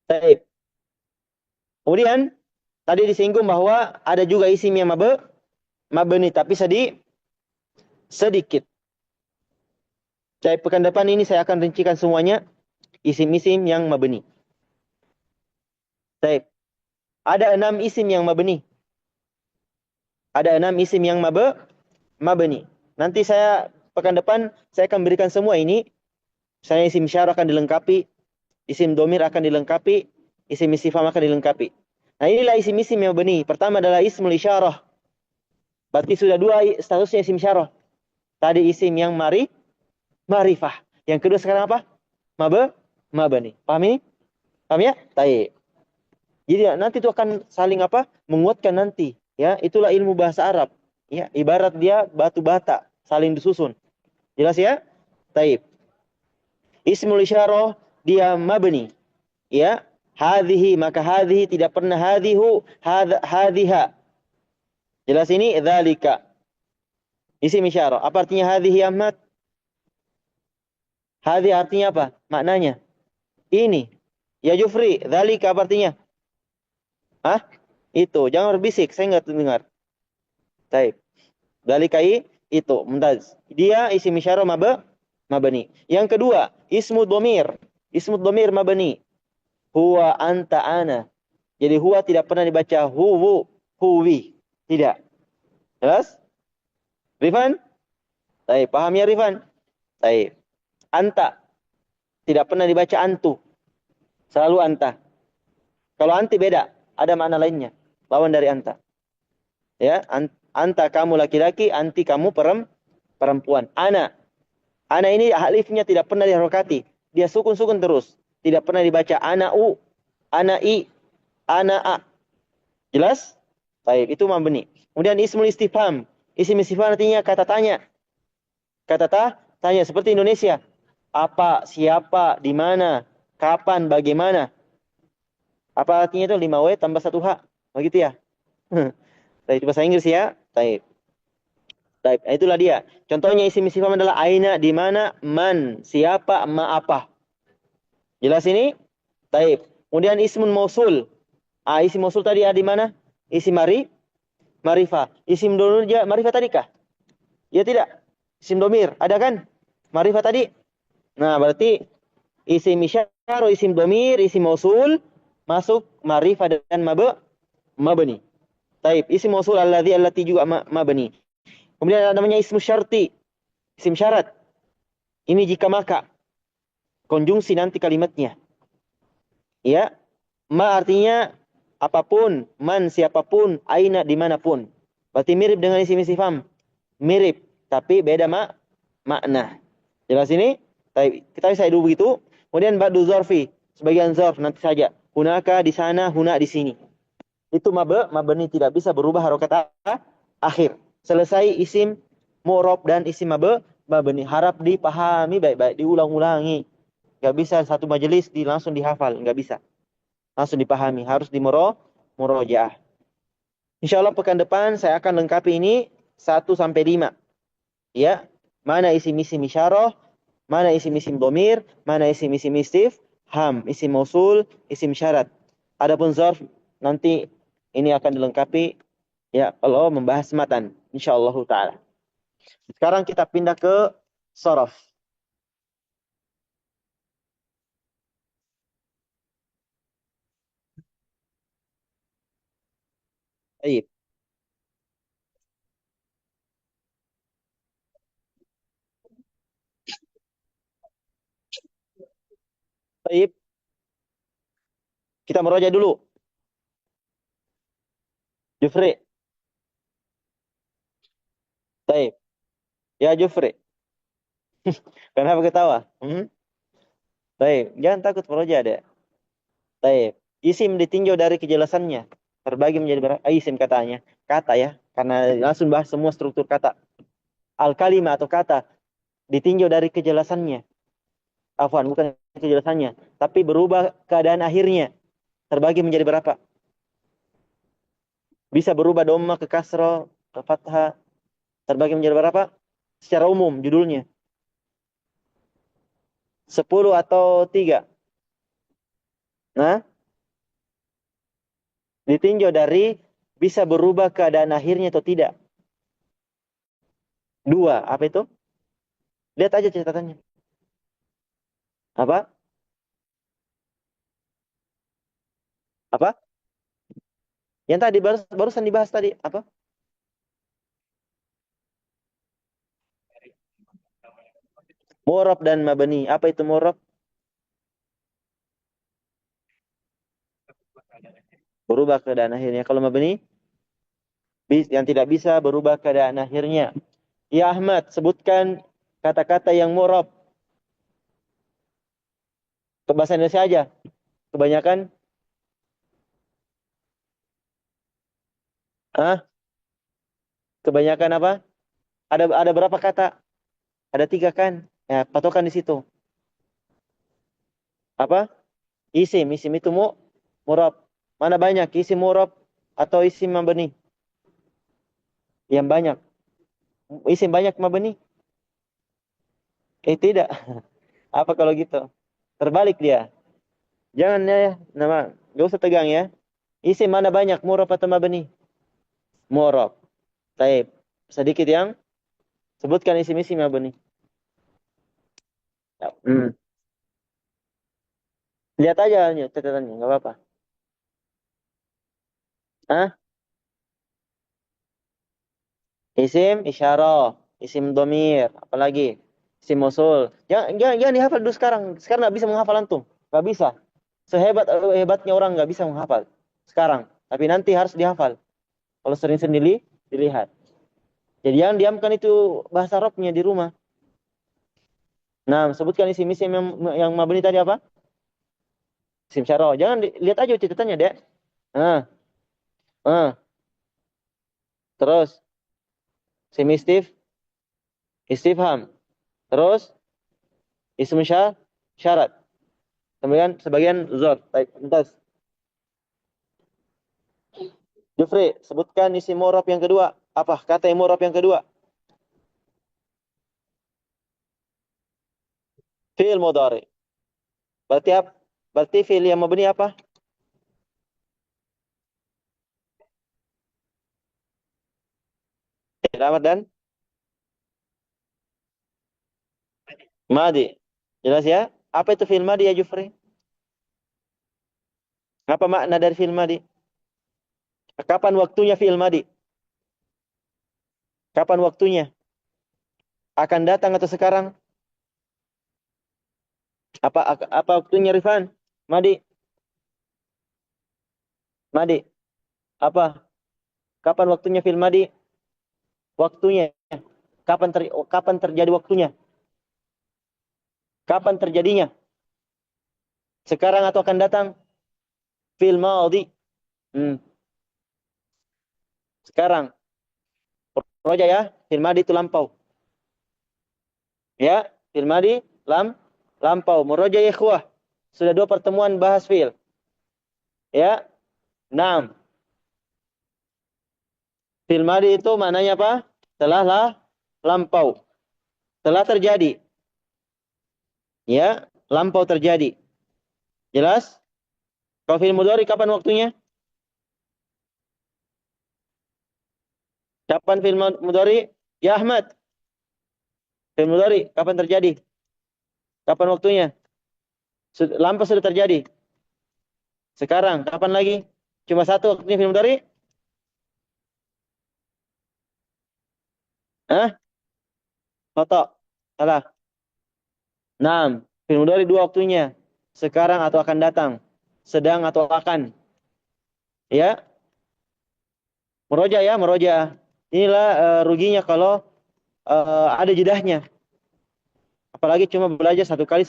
Taib. Kemudian tadi disinggung bahwa ada juga isim yang mabni tapi sedikit. Saya pekan depan ini saya akan rincikan semuanya isim-isim yang mabni. Taib. Ada 6 isim yang mabni. Ada 6 isim yang mabni. Nanti saya pekan depan saya akan berikan semua ini. Misalnya isim syarah akan dilengkapi, isim domir akan dilengkapi, isim istifham akan dilengkapi. Nah, inilah isim-isim yang mabni. Pertama adalah ismul isyarah. Berarti sudah 2 statusnya isim syarah. Tadi isim yang ma'rifah. Yang kedua sekarang apa? Mabni. Paham ini? Paham ya? Taib. Jadi nanti itu akan saling apa? Menguatkan nanti. Ya, itulah ilmu bahasa Arab. Ya, ibarat dia batu bata, saling disusun. Jelas ya? Taib. Ismul isyarah dia mabni. Ya. hadhihi, maka hadhihi tidak pernah hadhihu, hadhiha. Jelas ini dzalika. Isim isyarah. Apa artinya hadhihi Ahmad? Hadhi artinya apa? Maknanya. Ini. Ya Jufri, dzalika apa artinya? Hah? Itu. Jangan berbisik, saya enggak dengar. Baik. Dzalikai itu. Mumtaz. Dia isim isyarah mabani. Yang kedua, ismu dhamir. Ismu dhamir mabani. Huwa anta ana. Jadi huwa tidak pernah dibaca huwu, huwi. Tidak. Jelas? Rifan? Baik, paham ya Rifan? Baik. Anta tidak pernah dibaca antu. Selalu anta. Kalau anti beda, ada makna lainnya. Lawan dari anta. Ya, anta kamu laki-laki, anti kamu perempuan. Ana ini alifnya tidak pernah diharokati. Dia sukun-sukun terus. Tidak pernah dibaca ana u, ana i, ana a. Jelas? Baik, itu mabni. Kemudian ismul istifham. Isim istifham artinya kata tanya. Tanya seperti Indonesia. Apa, siapa, di mana, kapan, bagaimana. Apa artinya itu 5W tambah 1H. Begitu ya? Baik, itu bahasa Inggris ya. Baik. Baik, itulah dia. Contohnya isim istifham adalah aina, di mana, man, siapa, ma apa. Jelas ini? Baik. Kemudian ismun mausul. Isim mausul tadi ada di mana? Isim marifah. Isim domir marifah tadi kah? Ya tidak. Isim domir, ada kan? Marifah tadi. Nah, berarti isim isyarah, isim domir, isim mausul masuk marifah dan mabni. Taib, isim mausul allati juga mabni. Kemudian ada namanya ismu syarti, isim syarat. Ini jika maka konjungsi nanti kalimatnya. Ya, ma artinya apapun, man siapapun, aina dimanapun. Berarti mirip dengan isim istifham. Mirip, tapi beda makna. Jelas ini? Kita bisa dulu begitu. Kemudian ba'du zarfi, sebagian zarf nanti saja. Hunaka di sana, huna di sini. Itu mabni tidak bisa berubah harokat akhir. Selesai isim mu'rab dan isim mabni. Harap dipahami baik-baik, diulang-ulangi. Gak bisa satu majelis langsung dihafal, gak bisa. Langsung dipahami, harus murojaah. Insya Allah pekan depan saya akan lengkapi ini 1 sampai 5. Ya, mana isim-isim isyarah, mana isim-isim domir, mana isim-isim istifham, isim mausul, isim syarat. Adapun zarf nanti ini akan dilengkapi ya kalau membahas matan insyaallah taala. Sekarang kita pindah ke sorof. Baik. Baik. Kita meroja dulu. Jufri. Baik. Ya Jufri. Kenapa ketawa? Baik. Jangan takut meroja deh. Baik. Isim ditinjau dari kejelasannya. Terbagi menjadi berapa? Isim katanya. Kata ya. Karena langsung bahas semua struktur kata. Al-kalimah atau kata ditinjau dari kejelasannya. Afwan, bukan kejelasannya. Tapi berubah keadaan akhirnya. Terbagi menjadi berapa? Bisa berubah dhamma ke kasroh, ke fathah. Terbagi menjadi berapa? Secara umum judulnya. 10 atau 3. Nah, ditinjau dari bisa berubah keadaan akhirnya atau tidak. 2, apa itu? Lihat aja catatannya. Apa? Apa? Yang tadi barusan dibahas tadi. Apa? Mu'rab dan mabni. Apa itu mu'rab? Berubah keadaan akhirnya. Kalau mabni, yang tidak bisa berubah keadaan akhirnya. Ya Ahmad, sebutkan kata-kata yang mu'rab. Ke bahasa Indonesia aja. Kebanyakan. Ah, kebanyakan apa? Ada berapa kata? Ada 3 kan? Ya, patokan di situ. Apa? Isim itu murab. Mana banyak isim murab atau isim mabni? Yang banyak. Isim banyak mabni? Tidak. Apa kalau gitu? Terbalik dia. Jangan ya, nama, gak usah tegang ya. Isim mana banyak, murab atau mabni? Murab. Taib. Sedikit yang sebutkan isim-isim mabni. Hmm. Lihat aja catatannya, nggak apa-apa. Hah? Isim isyarah, isim domir, apalagi isim musul. Jangan dihafal dulu sekarang. Sekarang nggak bisa menghafal antum, nggak bisa. Hebatnya orang nggak bisa menghafal sekarang. Tapi nanti harus dihafal. Kalau sering-sering dilihat. Jadi yang diamkan itu bahasa Arabnya di rumah. Nah, sebutkan isim-isim yang mabni tadi apa? Isim syarah. Jangan lihat aja catatannya, Dek. Ah, ah. Terus isim istifham. Terus isim syarat. Sebagian zor. Baik, entas. Jufri, sebutkan isi murab yang kedua. Apa kata yang murab yang kedua? Fi'il mudhari. Berarti apa? Berarti fi'il yang mabni apa? Selamat dan madi. Jelas ya? Apa itu fi'il madi ya Jufri? Apa makna dari fi'il madi? Kapan waktunya fi'il madi? Kapan waktunya? Akan datang atau sekarang? Apa waktunya Rifan? Madi, madi. Apa? Kapan waktunya fi'il madi? Waktunya. Kapan terjadi waktunya? Kapan terjadinya? Sekarang atau akan datang? Fi'il madi. Hmm. Sekarang. Roja ya. Fi'il madi itu lampau. Ya. Fi'il madi lampau. Muroja ya ikhwah. Sudah dua pertemuan bahas fi'il. Ya. Naam. Fi'il madi itu maknanya apa? Telah lah lampau. Telah terjadi. Ya. Lampau terjadi. Jelas? Kalau fi'il mudhari kapan waktunya? Kapan fi'il mudhari? Ya Ahmad. Fi'il mudhari kapan terjadi? Kapan waktunya? Lampau sudah terjadi. Sekarang, kapan lagi? Cuma satu waktunya fi'il mudhari? Hah? Kotok. Salah. Naam. Fi'il mudhari dua waktunya. Sekarang atau akan datang. Sedang atau akan. Ya. Meroja ya, meroja. Inilah ruginya kalau ada jedahnya. Apalagi cuma belajar satu kali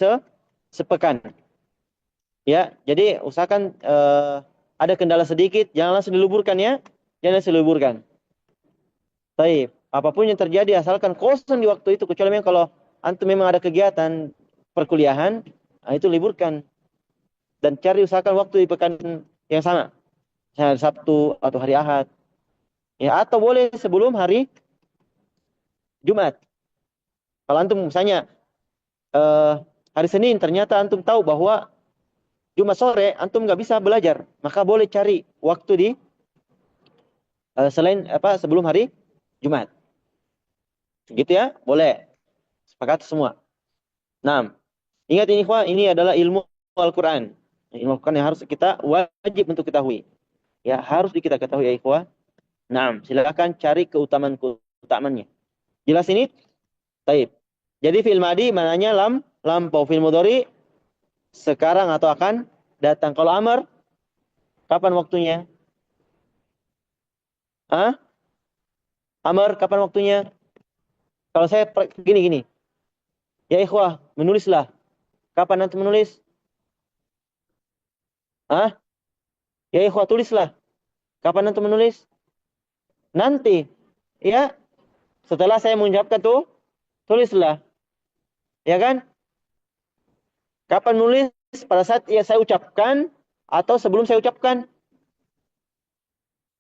sepekan. Ya, jadi usahakan ada kendala sedikit, jangan langsung diluburkan ya. Jangan langsung diluburkan. Baik, apapun yang terjadi asalkan kosong di waktu itu, kecuali memang kalau antum memang ada kegiatan perkuliahan, nah itu liburkan dan cari usahakan waktu di pekan yang sama, misalnya hari Sabtu atau hari Ahad. Ya, atau boleh sebelum hari Jumat. Kalau antum misalnya eh, hari Senin ternyata antum tahu bahwa Jumat sore antum nggak bisa belajar, maka boleh cari waktu di selain apa sebelum hari Jumat. Gitu ya, boleh. Sepakat semua. Nah, ingat ini ikhwah, ini adalah ilmu Al-Quran. Ilmu Al-Quran yang harus kita wajib untuk ketahui. Ya, harus kita ketahui ya ikhwah. Nah, silakan cari keutamaan-keutamaannya. Jelas ini? Taib. Jadi fi'il madi mananya lampau. Fi'il mudhari sekarang atau akan datang. Kalau amar, kapan waktunya? Hah? Amar, kapan waktunya? Kalau saya gini. Ya ikhwah, menulislah. Kapan nanti menulis? Hah? Ya ikhwah, tulislah. Kapan nanti menulis? Nanti. Ya, setelah saya mengucapkan tuh, tulislah. Ya kan? Kapan nulis? Pada saat ya saya ucapkan atau sebelum saya ucapkan?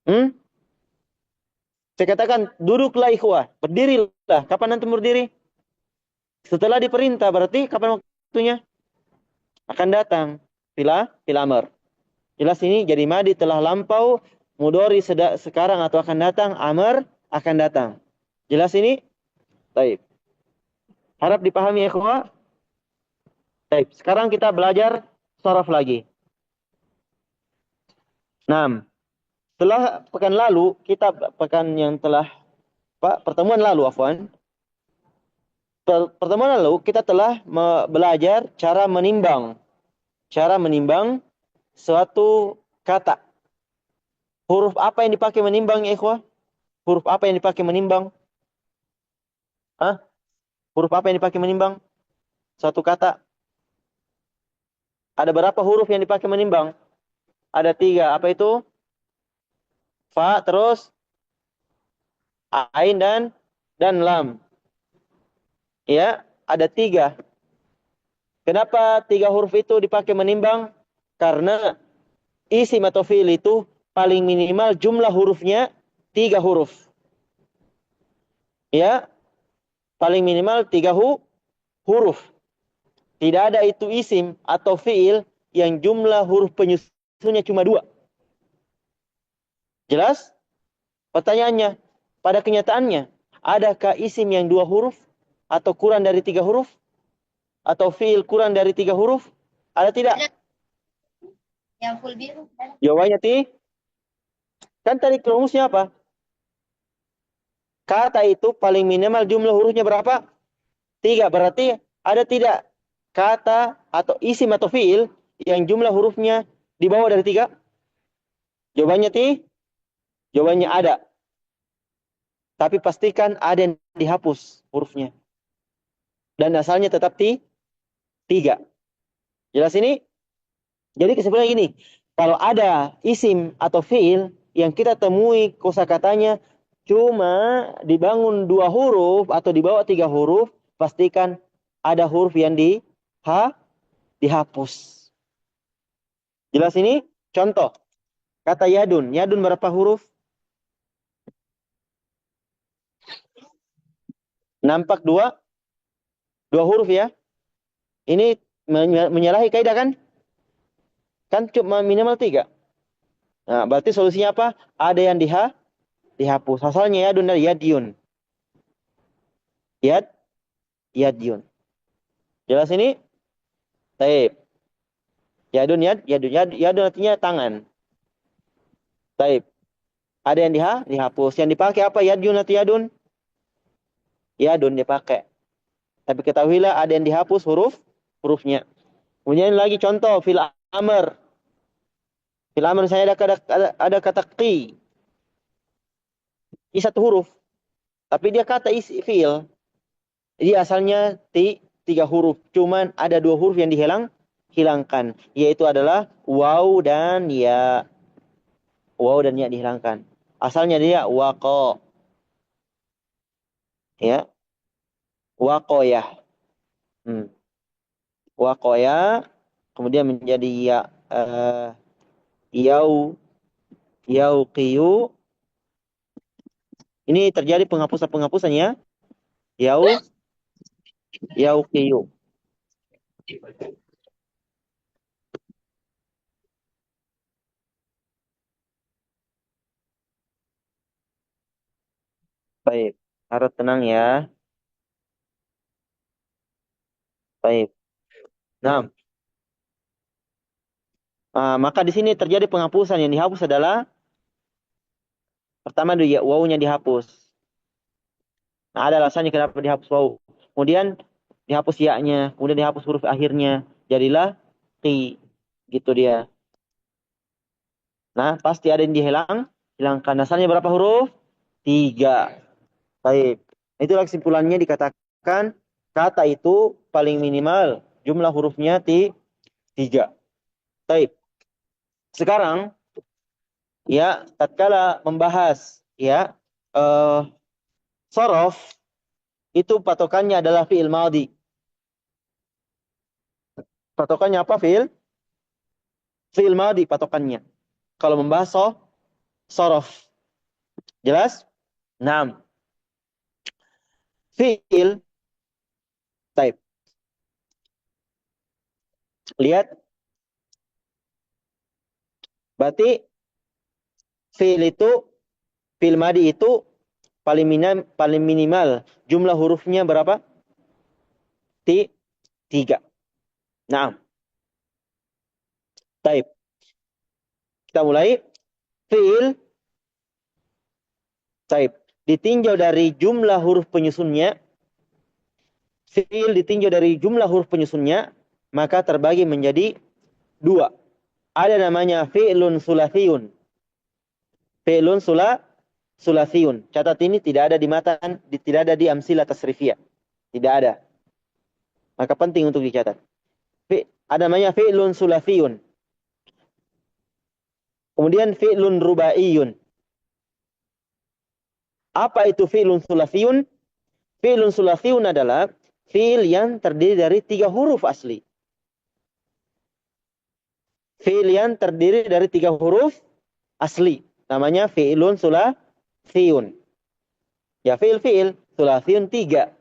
Hmm? Saya katakan, duduklah ikhwah, berdirilah. Kapan nanti berdiri? Setelah diperintah, berarti kapan waktunya? Akan datang. Fil amr. Jelas ini jadi madi telah lampau, mudori sekarang atau akan datang, amr akan datang. Jelas ini? Baik. Harap dipahami ya ikhwah. Baik, sekarang kita belajar sorof lagi. 6. Setelah pekan lalu, kita pekan yang telah pertemuan lalu afwan. Pertemuan lalu kita telah belajar cara menimbang suatu kata. Huruf apa yang dipakai menimbang ya ikhwah? Huruf apa yang dipakai menimbang? Hah? Huruf apa yang dipakai menimbang? Suatu kata. Ada berapa huruf yang dipakai menimbang? Ada 3. Apa itu? Fa, terus ain dan lam. Ya, ada 3. Kenapa 3 huruf itu dipakai menimbang? Karena isim atau fiil itu paling minimal jumlah hurufnya 3 huruf. Ya, paling minimal 3 huruf. Tidak ada itu isim atau fiil yang jumlah huruf penyusunnya cuma 2. Jelas? Pertanyaannya, pada kenyataannya, adakah isim yang 2 huruf? Atau kurang dari 3 huruf? Atau fiil kurang dari 3 huruf? Ada tidak? Yang full biru. Jawabannya kan tadi rumusnya apa? Kata itu paling minimal jumlah hurufnya berapa? 3. Berarti ada tidak kata atau isim atau fiil yang jumlah hurufnya di bawah dari 3? Jawabannya jawabannya ada. Tapi pastikan ada yang dihapus hurufnya. Dan asalnya tetap 3. Jelas ini? Jadi kesimpulannya gini. Kalau ada isim atau fiil yang kita temui kosakatanya cuma dibangun 2 huruf atau di bawah 3 huruf, pastikan ada huruf yang dihapus. Jelas ini? Contoh. Kata yadun. Yadun berapa huruf? Nampak 2 huruf ya. Ini menyalahi kaidah kan? Kan cuma minimal 3. Nah, berarti solusinya apa? Ada yang dihapus. Asalnya yadun dari yadyun. Yadyun. Jelas ini? Taib. Yadun artinya tangan. Taib. Ada yang dihapus. Yang dipakai apa? Yadyun atau yadun? Yadun dipakai. Tapi ketahuilah ada yang dihapus hurufnya. Kemudian lagi contoh fil amr. Fil amr saya ada kata qi. Ini 1 huruf. Tapi dia kata isi fiil. Jadi asalnya 3 huruf. Cuman ada 2 huruf yang hilangkan. Yaitu adalah waw dan ya. Waw dan ya dihilangkan. Asalnya dia waqo. Ya. Waqoyah. Waqoyah. Kemudian menjadi ya. Yau. Yauqiyu. Ini terjadi penghapusan ya. Yauqiyu. Baik. Harus tenang ya. Baik. Nah, maka di sini terjadi penghapusan. Yang dihapus adalah pertama ya, wawunya dihapus. Nah, ada alasannya kenapa dihapus wawu. Kemudian dihapus ya-nya, kemudian dihapus huruf akhirnya. Jadilah qi. Gitu dia. Nah, pasti ada yang hilangkan. Asalnya berapa huruf? 3. Baik. Itulah kesimpulannya dikatakan kata itu paling minimal jumlah hurufnya 3. Baik. Sekarang ya tatkala membahas ya sorof itu patokannya adalah fi'il madhi. Patokannya apa fi'il? Fi'il madhi patokannya. Kalau membahas sorof. Jelas? Naam. Fi'il. Taib. Lihat. Berarti fi'il itu, fi'il madhi itu paling minimal jumlah hurufnya berapa? Tiga. Nah, taib. Kita mulai. Fi'il, taib. Ditinjau dari jumlah huruf penyusunnya. Fi'il ditinjau dari jumlah huruf penyusunnya. Maka terbagi menjadi dua. Ada namanya fi'lun sulathiyun. Fi'lun sulathiyun. Catat ini tidak ada di matan, tidak ada di amsilah tasrifiyah. Tidak ada. Maka penting untuk dicatat. Ada namanya fi'lun sulathiyun. Kemudian fi'lun rubaiyun. Apa itu fi'lun sulathiyun? Fi'lun sulathiyun adalah fi'il yang terdiri dari 3 huruf asli. Fi'il yang terdiri dari 3 huruf asli. Namanya fi'lun sulathiyun. Ya, fi'il sulathiyun 3.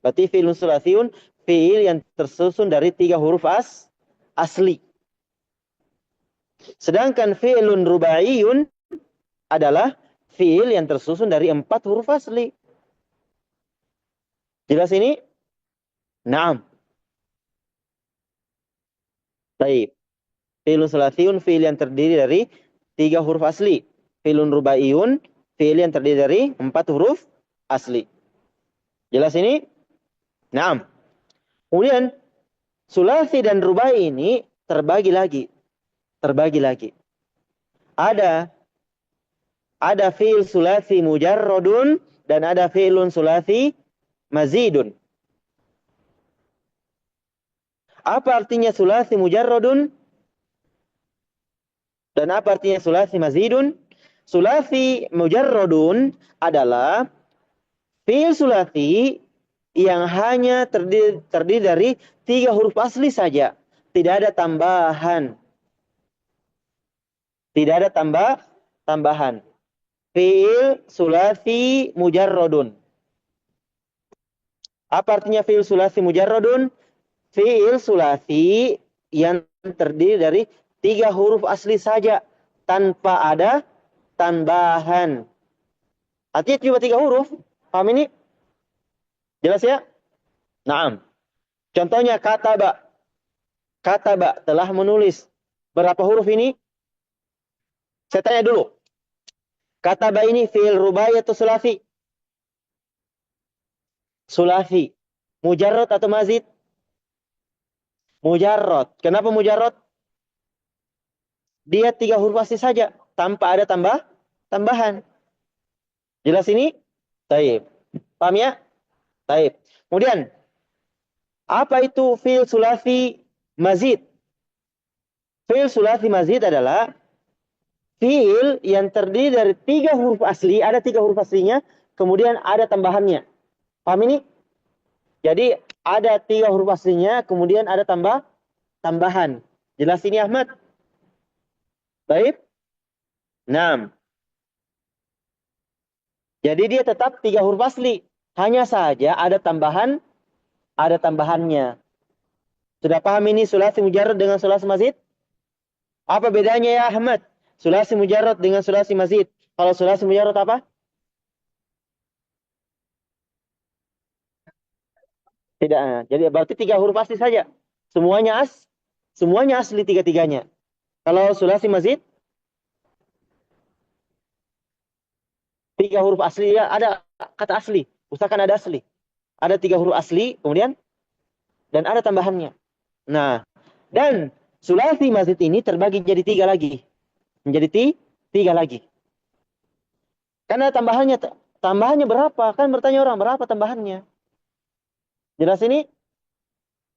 Berarti fi'lun sulathiyun fi'il yang tersusun dari 3 huruf asli. Sedangkan fi'lun rubaiyun adalah fi'il yang tersusun dari 4 huruf asli. Jelas ini? Naam. Baik. Fi'lun sulathiyun fi'il yang terdiri dari 3 huruf asli. Fi'lun rubaiyun fi'il yang terdiri dari 4 huruf asli. Jelas ini? Naam. Kemudian sulathi dan rubai ini terbagi lagi. Ada fi'il sulathi mujarradun dan ada fi'lun sulathi mazidun. Apa artinya sulathi mujarradun? Dan apa artinya sulathi mazidun? Sulathi mujarradun adalah fi'il sulathi yang hanya terdiri dari 3 huruf asli saja. Tidak ada tambahan. Tidak ada tambahan. Fi'il sulathi mujarradun. Apa artinya fi'il sulathi mujarradun? Fi'il sulathi yang terdiri dari 3 huruf asli saja tanpa ada tambahan. Artinya cuma 3 huruf. Paham ini? Jelas ya? Naam. Contohnya kataba. Kataba telah menulis. Berapa huruf ini? Saya tanya dulu. Kataba ini fi'il rubai atau sulathi? Sulathi. Mujarrad atau mazid? Mujarrad. Kenapa mujarrad? Dia 3 huruf asli saja. Tanpa ada tambahan. Jelas ini? Taib. Paham ya? Taib. Kemudian, apa itu fi'il sulathi mazid? Fi'il sulathi mazid adalah fi'il yang terdiri dari 3 huruf asli. Ada 3 huruf aslinya. Kemudian ada tambahannya. Paham ini? Jadi ada 3 huruf aslinya. Kemudian ada tambahan. Jelas ini Ahmad? Baik? 6. Jadi dia tetap 3 huruf asli. Hanya saja ada tambahannya. Sudah paham ini sulasi mujarrad dengan sulasi mazid? Apa bedanya ya Ahmad? Sulasi mujarrad dengan sulasi mazid. Kalau sulasi mujarrad apa? Tidak. Jadi berarti 3 huruf asli saja. Semuanya asli 3-3-nya. Kalau sulasi mazid 3 huruf asli ya, ada kata asli. Usahakan ada asli. Ada 3 huruf asli, kemudian dan ada tambahannya. Nah, dan sulasi mazid ini terbagi jadi 3 lagi. Menjadi 3 lagi. Karena tambahannya berapa? Kan bertanya orang, berapa tambahannya? Jelas ini?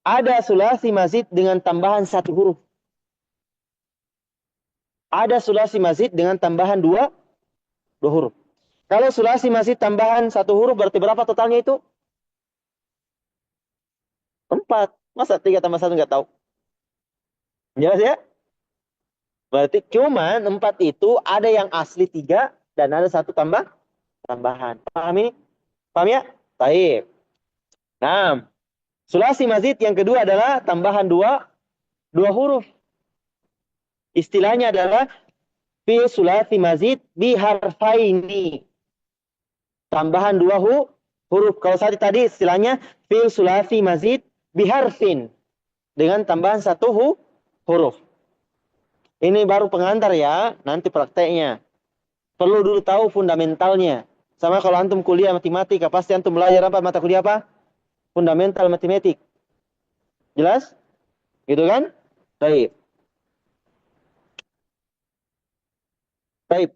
Ada sulasi mazid dengan tambahan 1 huruf. Ada sulasi mazid dengan tambahan 2 huruf. Kalau sulasi mazid tambahan 1 huruf berarti berapa totalnya itu? 4. Masa 3 tambah 1 nggak tahu? Jelas ya? Berarti cuman 4 itu ada yang asli 3 dan ada satu tambahan. Paham ini? Paham ya? Baik. Nah, sulasi mazid yang kedua adalah tambahan dua huruf. Istilahnya adalah fi sulasi mazid biharfaini. Tambahan huruf. Kalau tadi istilahnya fi sulasi mazid biharfin. Dengan tambahan satu huruf. Ini baru pengantar ya, nanti prakteknya. Perlu dulu tahu fundamentalnya. Sama kalau antum kuliah matematika, pasti antum belajar apa mata kuliah apa? Fundamental matematik. Jelas? Gitu kan? Baik. Baik.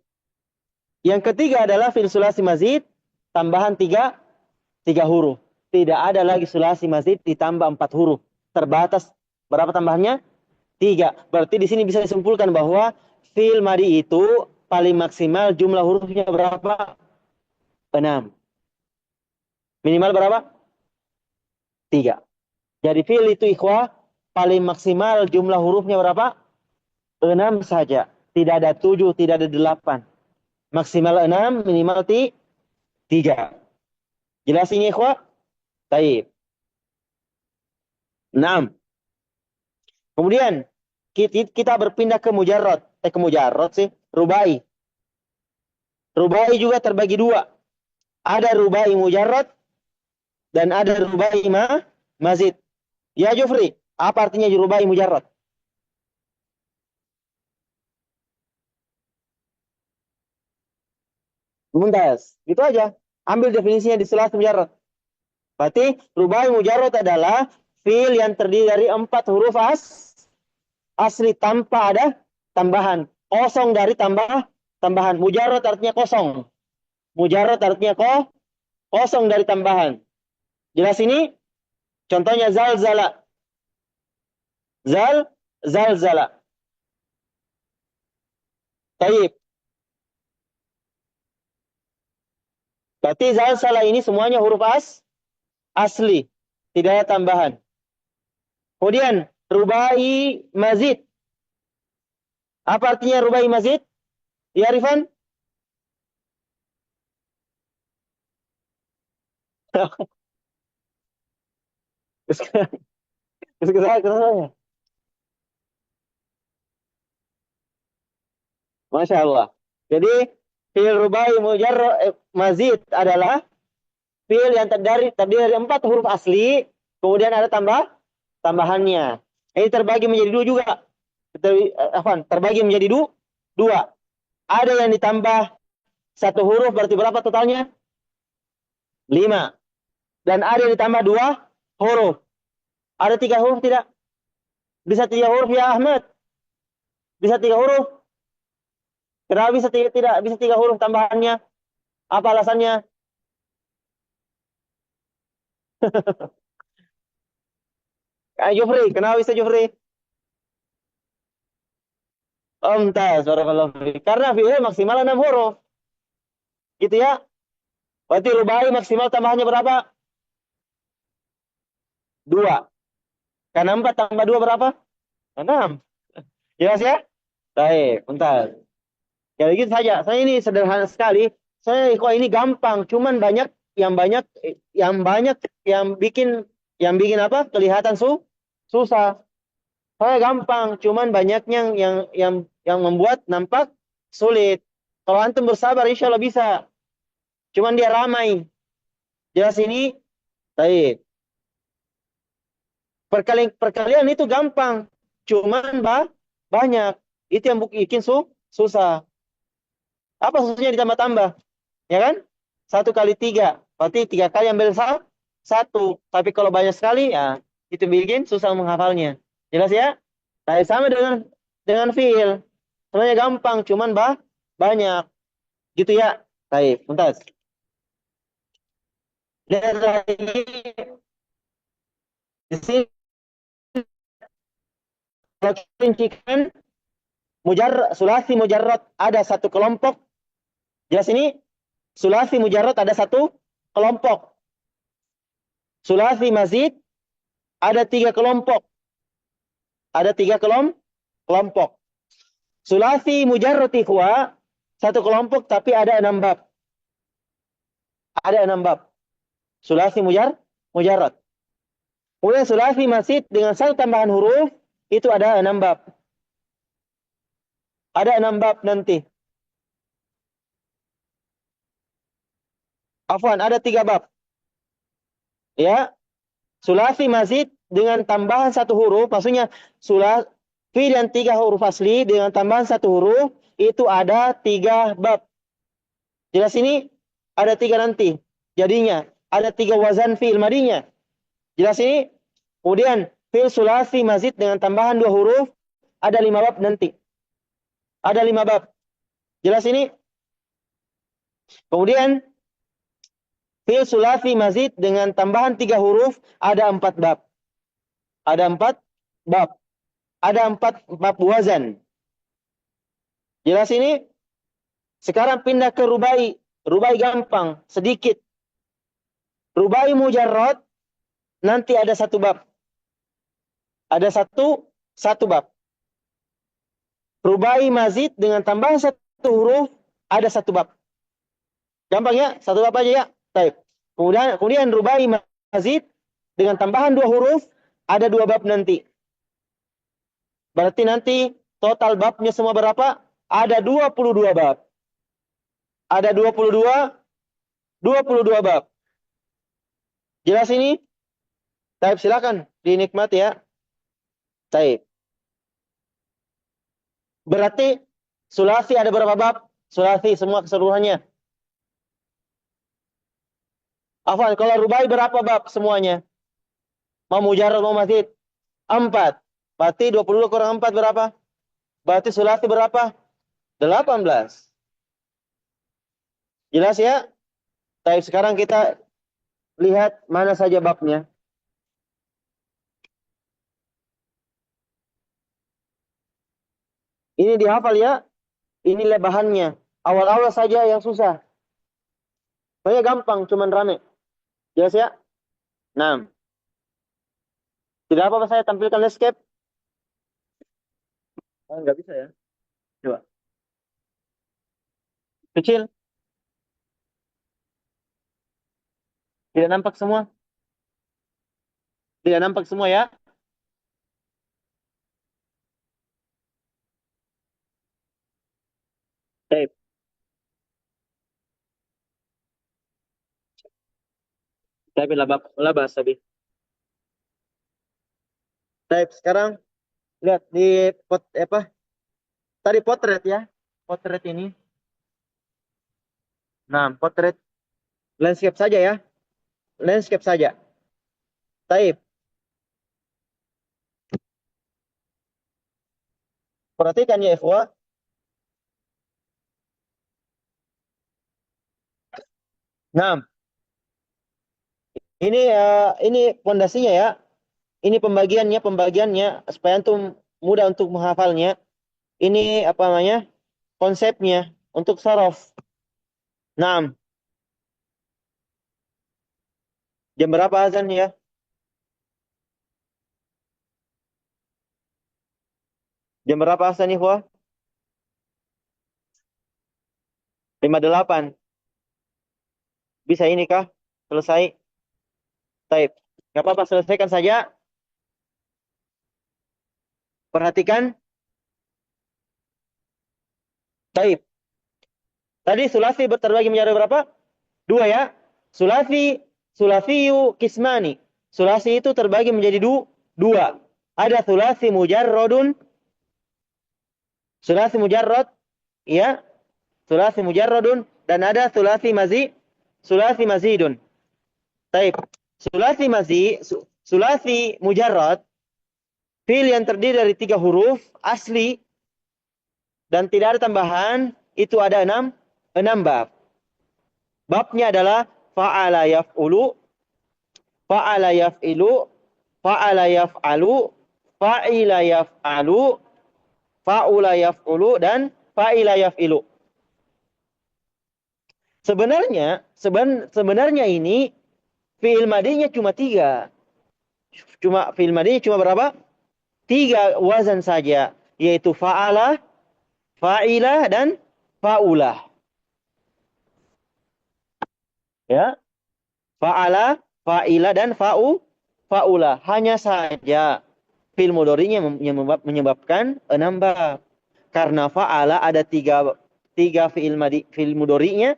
Yang ketiga adalah fil sulasi mazid, tambahan tiga huruf. Tidak ada lagi sulasi mazid ditambah 4 huruf. Terbatas berapa tambahannya? 3. Berarti di sini bisa disimpulkan bahwa fil madi itu paling maksimal jumlah hurufnya berapa? 6. Minimal berapa? 3. Jadi fil itu ikhwah paling maksimal jumlah hurufnya berapa? 6 saja. Tidak ada 7, tidak ada 8. Maksimal 6, minimal 3. Jelas ini ikhwah? Baik. 6. Kemudian kita berpindah ke mujarrad. Ke mujarrad sih. Rubai. Rubai juga terbagi 2. Ada rubai mujarrad dan ada rubai mazid. Ya Jufri, apa artinya rubai mujarrad? Mumtaz. Gitu aja. Ambil definisinya di selah mujarrad. Berarti rubai mujarrad adalah fiil yang terdiri dari 4 huruf asli tanpa ada tambahan. Kosong dari tambahan. Mujarrad artinya kosong. Mujarrad artinya kosong dari tambahan. Jelas ini? Contohnya zalzala. Zalzala. Taib. Berarti zalzala ini semuanya huruf asli. Tidak ada tambahan. Kemudian rubai mazid. Apa artinya rubai mazid? Ya Rifan? Kesananya. Masya Allah. Jadi fiil rubai mazid adalah fiil yang terdiri dari 4 huruf asli, kemudian ada tambahannya. Ini terbagi menjadi 2 juga. Terbagi menjadi 2. Ada yang ditambah 1 huruf, berarti berapa totalnya? 5. Dan ada yang ditambah 2 huruf. Ada 3 huruf tidak? Bisa 3 huruf ya Ahmad? Bisa 3 huruf? Kenapa tidak bisa 3 huruf tambahannya? Apa alasannya? Jufri, kenapa bisa Jufri? Omtas, barakallahu fiik. Karena fi'il maksimal 6 huruf. Gitu ya. Berarti rubai maksimal tambahannya berapa? 2. Karena 4 tambah 2 berapa? 6. Jelas ya? Baik, bentar. Jadi gitu saja. Saya ini sederhana sekali. Saya kok ini gampang, cuman banyak yang bikin apa? Kelihatan susah. Saya gampang, cuman banyaknya yang membuat nampak sulit. Kalau antum bersabar, insya Allah bisa. Cuman dia ramai. Jelas ini? Baik. Perkalian itu gampang. Cuman banyak. Itu yang bikin susah. Apa susahnya ditambah-tambah? Ya kan? 1 kali 3. Berarti 3 kali ambil 1. Tapi kalau banyak sekali, ya itu bikin susah menghafalnya. Jelas ya? Nah, sama dengan fiil. Sebenarnya gampang, cuman banyak. Gitu ya? Baik, bentar. Lihat lagi. Di sini kalau kita rincikan sulasi mujarrad ada satu kelompok. Jelas ini? Sulasi mujarrad ada satu kelompok. Sulasi mazid ada 3 kelompok. Ada 3 kelompok. Sulasi mujarrad ikhwa, satu kelompok tapi ada 6 bab. Ada 6 bab. Sulasi mujarrad. Kemudian sulasi mazid dengan satu tambahan huruf, itu ada 6 bab. Ada 6 bab nanti. Afwan, ada 3 bab. Ya, sulasi mazid dengan tambahan satu huruf, maksudnya fi dan 3 huruf asli dengan tambahan satu huruf, itu ada 3 bab. Jelas ini? Ada 3 nanti. Jadinya, ada 3 wazan fi'il madinya. Jelas ini? Kemudian, fi'il sulasi mazid dengan tambahan 2 huruf, ada 5 bab nanti. Ada 5 bab. Jelas ini? Kemudian, fi'il sulasi mazid dengan tambahan 3 huruf, ada 4 bab. Ada 4 bab. Ada 4 bab wazan. Jelas ini? Sekarang pindah ke rubai. Rubai gampang, sedikit. Rubai mujarrad, nanti ada 1 bab. Ada satu bab. Rubai mazid dengan tambahan 1 huruf, ada 1 bab. Gampang ya? 1 bab aja ya. Baik. Kemudian rubai mazid dengan tambahan 2 huruf, ada 2 bab nanti. Berarti nanti total babnya semua berapa? Ada 22 bab. Ada 22 bab. Jelas ini? Taib, silakan dinikmati ya. Taib. Berarti sulasi ada berapa bab? Sulasi semua keseluruhannya. Afwan, kalau rubai berapa bab semuanya? Mau mujarrad, mau mazid? 4. Berarti 22 kurang 4 berapa? Berarti sulasi berapa? 18. Jelas ya? Taib, sekarang kita lihat mana saja babnya. Ini dihafal ya. Inilah bahannya. Awal-awal saja yang susah. Soalnya gampang, cuman rame. Jelas ya? Nah. Tidak apa-apa saya tampilkan landscape. Oh, nggak bisa ya. Coba. Kecil. Tidak nampak semua. Tidak nampak semua ya. Baik. Tapi labas tapi. Baik, sekarang lihat di apa? Tadi potret ya. Potret ini. Nah, potret landscape saja ya. Landscape saja. Taib. Perhatikan ya, ikhwah. Nah, ini pondasinya ya. Ini pembagiannya supaya antum mudah untuk menghafalnya. Ini apa namanya? Konsepnya untuk sorof. Nah, jam berapa azan ya? Jam berapa azan nih, Wah? 58. Bisa ini kah? Selesai? Taib. Gak apa-apa, selesaikan saja. Perhatikan. Taib. Tadi sulasi terbagi menjadi berapa? 2 ya. Sulasiyu kismani. Sulasi itu terbagi menjadi 2. Ada sulasi mujarrodun. Sulasi mujarrod. Ya. Sulasi mujarrodun. Dan ada sulasi mazidun. Taib. Sulasi mujarrad, fi'il yang terdiri dari 3 huruf asli dan tidak ada tambahan, itu ada 6 bab. Babnya adalah fa'ala yaf'ulu, fa'ala yaf'ilu, fa'ala yaf'alu, fa'ila yaf'alu, fa'ula yaf'ulu, dan fa'ila yaf'ilu. Sebenarnya ini fi'il madinya cuma 3. Fi'il madinya cuma berapa? 3 wazan saja, yaitu fa'ala, fa'ilah dan fa'ulah. Ya, fa'ala, fa'ilah dan fa'ulah. Hanya saja fi'il mudhari'nya menyebabkan 6 bab. Karena fa'ala ada tiga fi'il mudhari'nya.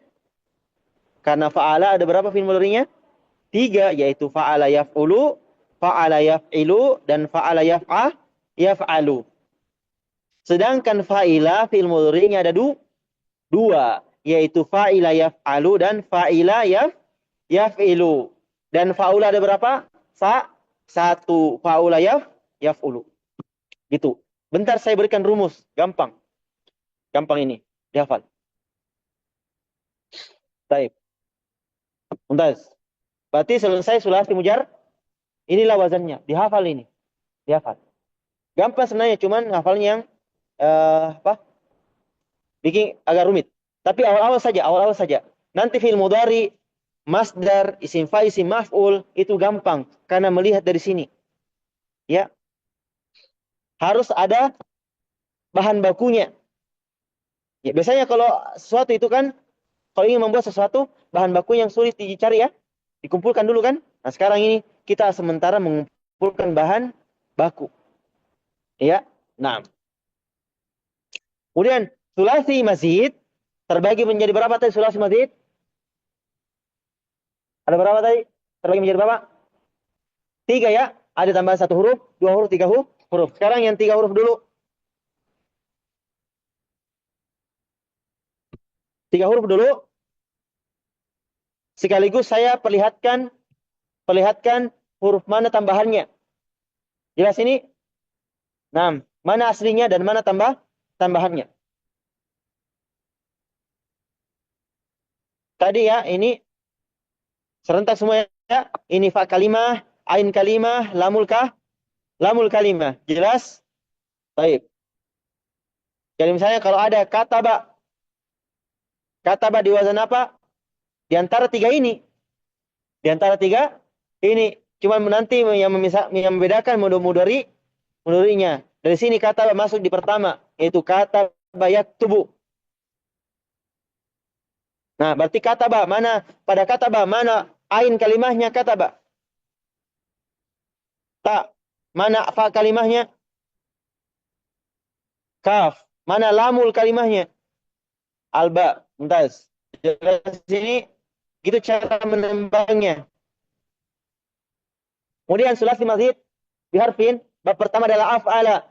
Karena fa'ala ada berapa fi'il mudhari'nya? 3, yaitu fa'ala yaf'ulu, fa'ala yaf'ilu, dan fa'ala yaf'alu. Sedangkan fa'ila fi'il mudhari'nya ada 2, yaitu fa'ila yaf'alu dan fa'ila yaf'ilu. Dan fa'ula ada berapa? 1. Fa'ula yaf'ulu. Gitu. Bentar saya berikan rumus. Gampang. Gampang ini. Dihafal. Baik. Bentar. Berarti selesai sulasi mujar. Inilah wazannya. Dihafal ini. Dihafal. Gampang sebenarnya. Cuman hafalnya yang bikin agak rumit. Tapi awal-awal saja. Nanti fi'il mudhari, masdar, isim fa'il, isim maf'ul itu gampang karena melihat dari sini. Ya. Harus ada bahan bakunya. Ya, biasanya kalau sesuatu itu kan kalau ingin membuat sesuatu bahan baku yang sulit dicari ya, dikumpulkan dulu kan? Nah, sekarang ini kita sementara mengumpulkan bahan baku. Ya. Nah. Kemudian sulasi mazid terbagi menjadi berapa tadi sulasi mazid? Ada berapa tadi? Terbagi menjadi berapa? 3 ya. Ada tambahan 1 huruf, 2 huruf, 3 huruf. Sekarang yang 3 huruf dulu. 3 huruf dulu. Sekaligus saya perlihatkan huruf mana tambahannya. Jelas ini? Nah, mana aslinya dan mana tambahannya. Tadi ya, ini serentak semua ya. Ini fa kalimah, ain kalimah, lamul kalimah. Jelas? Baik. Jadi misalnya kalau ada kataba di wazan apa? Di antara 3 ini. Di antara 3 ini. Cuma nanti yang membedakan mudhari'nya. Dari sini kataba masuk di pertama. Yaitu kataba yaktubu. Nah, berarti kataba mana? Pada kataba mana ain kalimahnya kataba? Ta. Mana fa kalimahnya? Kaf. Mana lamul kalimahnya? Alba. Mumtaz. Di sini gitu cara menembangnya. Kemudian sulasi mazid biharfin. Bab pertama adalah af'ala.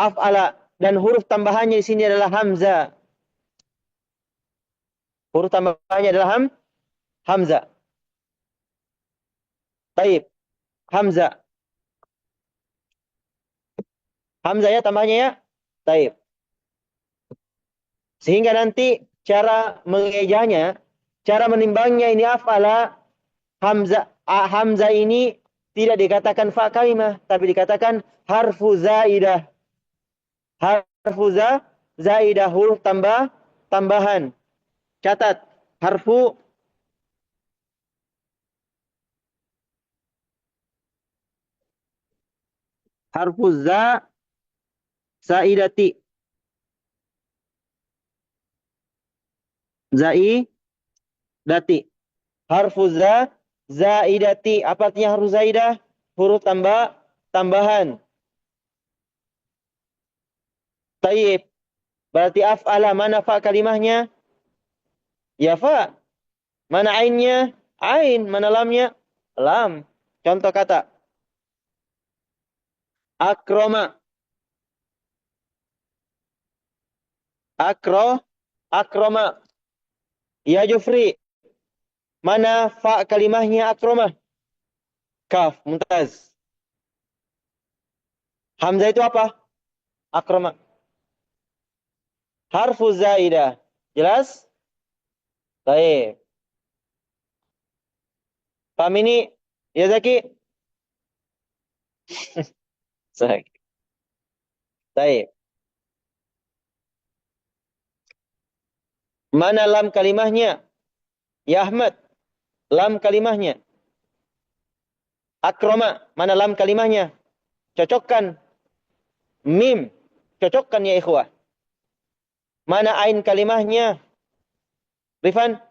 Af'ala. Dan huruf tambahannya di sini adalah hamzah. Huruf tambahannya adalah hamzah. Taib. Hamzah. Hamzah ya tambahnya ya. Taib. Sehingga nanti cara mengejanya, cara menimbangnya ini af'ala, hamzah ini tidak dikatakan fa kalimah, tapi dikatakan harfu zaidah. Harfu zaidah, huruf tambahan. Catat, harfu zaidati. Zaidati. Harfu zaidati. Apa artinya harfu zaidah? Huruf tambahan. Taib. Berarti af'ala mana fa kalimahnya? Ya fa. Mana ainnya? Ain. Mana lamnya? Lam. Contoh kata. Akroma. Akroma. Ya Jufri. Mana fa kalimahnya akroma? Kaf. Mumtaz. Hamzah itu apa? Akroma. Harfu zaidah. Jelas? Baik. Paham ini? Ya Zaki? Zaki. Baik. Mana lam kalimahnya? Ya Ahmad. Lam kalimahnya. Akroma. Mana lam kalimahnya? Cocokkan. Mim. Cocokkan ya ikhwah. Mana ain kalimahnya? Rifan?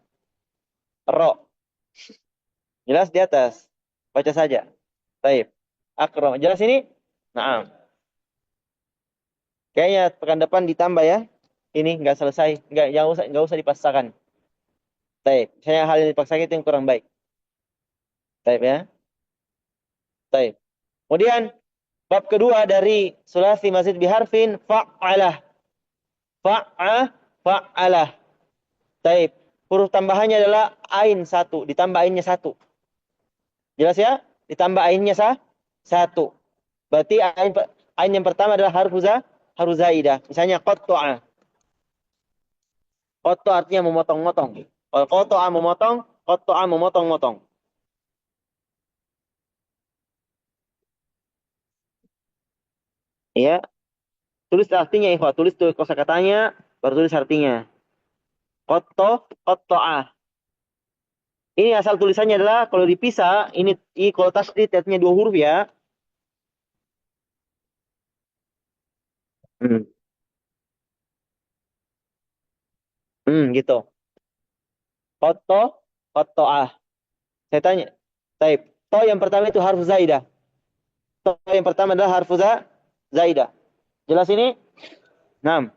Ro. Jelas di atas. Baca saja. Baik. Akram. Jelas ini? Nah. Kayaknya pekan depan ditambah ya. Ini nggak selesai. Nggak usah dipaksakan. Baik. Saya hal yang dipaksakan itu yang kurang baik. Baik ya. Baik. Kemudian bab kedua dari sulasi mazid biharfin fa'alah. Fa'alah. Baik. Huruf tambahannya adalah ain satu. Ditambah ainnya satu. Jelas ya? Ditambah ainnya satu. Berarti ain yang pertama adalah harfu zaidah. Misalnya qatta'a. Qatta artinya memotong-motong. Kalau qatta'a memotong, qatta'a memotong-motong. Ya, tulis artinya ikhwah, tulis tuh kosakatanya, baru tulis artinya. Qatta'a. Ini asal tulisannya adalah kalau dipisah, ini kalau tasdid artinya dua huruf ya. Hmm, gitu. Qatta, qatta'ah. Saya tanya. Taib. To yang pertama itu harfu zaidah. To yang pertama adalah harfu zaidah. Jelas ini? Nah,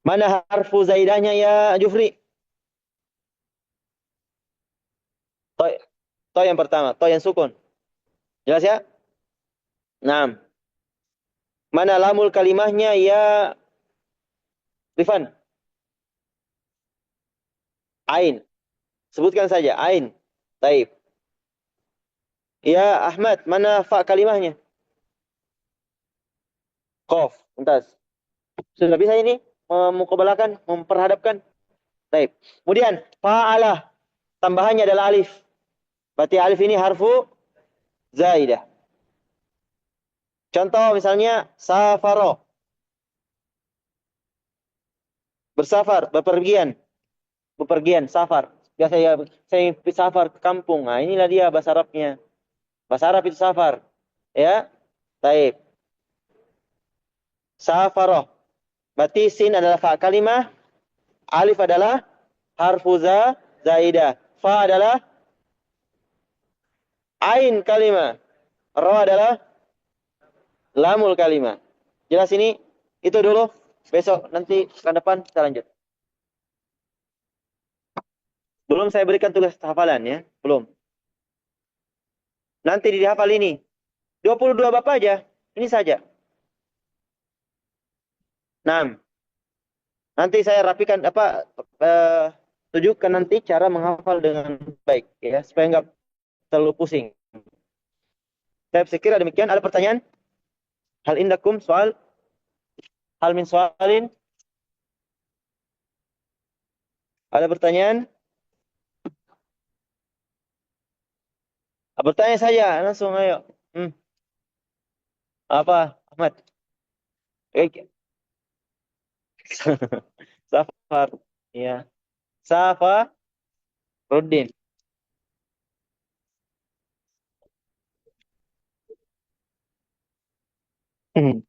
mana harfu zaidahnya ya Jufri? To, to yang pertama, to yang sukun. Jelas ya? Nah, mana lamul kalimahnya ya Rifan? Ain. Sebutkan saja, ain. Taib. Ya Ahmad, mana fa kalimahnya? Qaf. Entas. Sudah bisa ini memukabalakan, memperhadapkan? Taib. Kemudian fa'alah. Tambahannya adalah alif. Berarti alif ini harfu zaidah. Contoh misalnya safaro. Bersafar, bepergian. Bepergian, safar. Biasa ya, saya safar ke kampung. Nah, inilah dia bahasa Arabnya. Bahasa Arab itu safar. Ya, taib. Safaroh. Berarti sin adalah fa kalimah. Alif adalah harfu zaidah. Fa adalah ain kalimah. Ro adalah lamul kalimah. Jelas ini? Itu dulu. Besok nanti ke depan kita lanjut. Belum saya berikan tugas hafalan ya. Belum. Nanti dihafal ini. 22 bab aja. Ini saja. 6. Nanti saya rapikan eh, tunjukkan nanti cara menghafal dengan baik ya supaya nggak terlalu pusing. Saya kira demikian. Ada pertanyaan? Hal indakum soal? Hal min soalin? Ada pertanyaan? Bertanya saja langsung ayo. Hmm. Apa Ahmad? Eh, Safar. Ya. Safa Rudin. Hmm.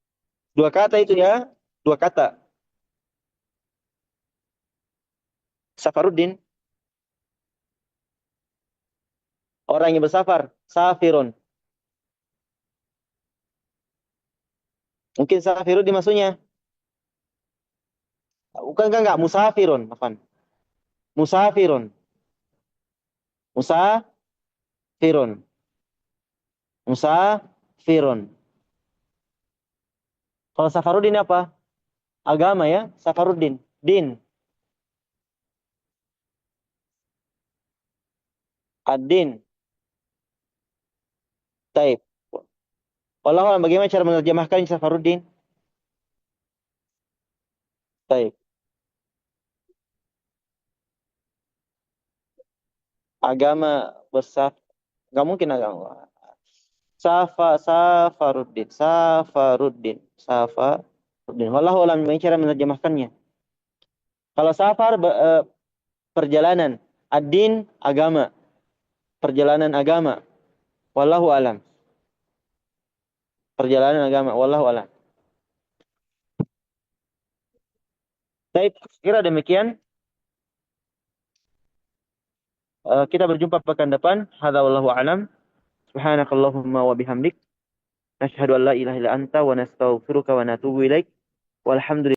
Dua kata itu ya. Dua kata. Safaruddin. Orang yang bersafar. Safirun. Mungkin Safiruddin maksudnya. Bukan, enggak. Musafirun. Afan. Musafirun. Musafirun. Musafirun. Kalau Safaruddin apa? Agama ya. Safaruddin. Din. Ad-din. Taib. Wallahu a'lam, bagaimana cara menerjemahkan Safaruddin? Taib. Agama bersaf. Nggak mungkin agama. Safaruddin. Safaruddin. Safaruddin. Wallahu a'lam, bagaimana cara menerjemahkannya? Kalau safar perjalanan. Ad-din agama. Perjalanan agama. Wallahu a'lam. Perjalanan agama. Wallahu a'lam. Baik, kira demikian. Kita berjumpa pekan depan. Hadza wallahu a'lam. Subhanakallahumma wa bihamdik. Nashhadu an la ilaha illa anta wa nastaghfiruka wa natubu ilaik. Walhamdulillah.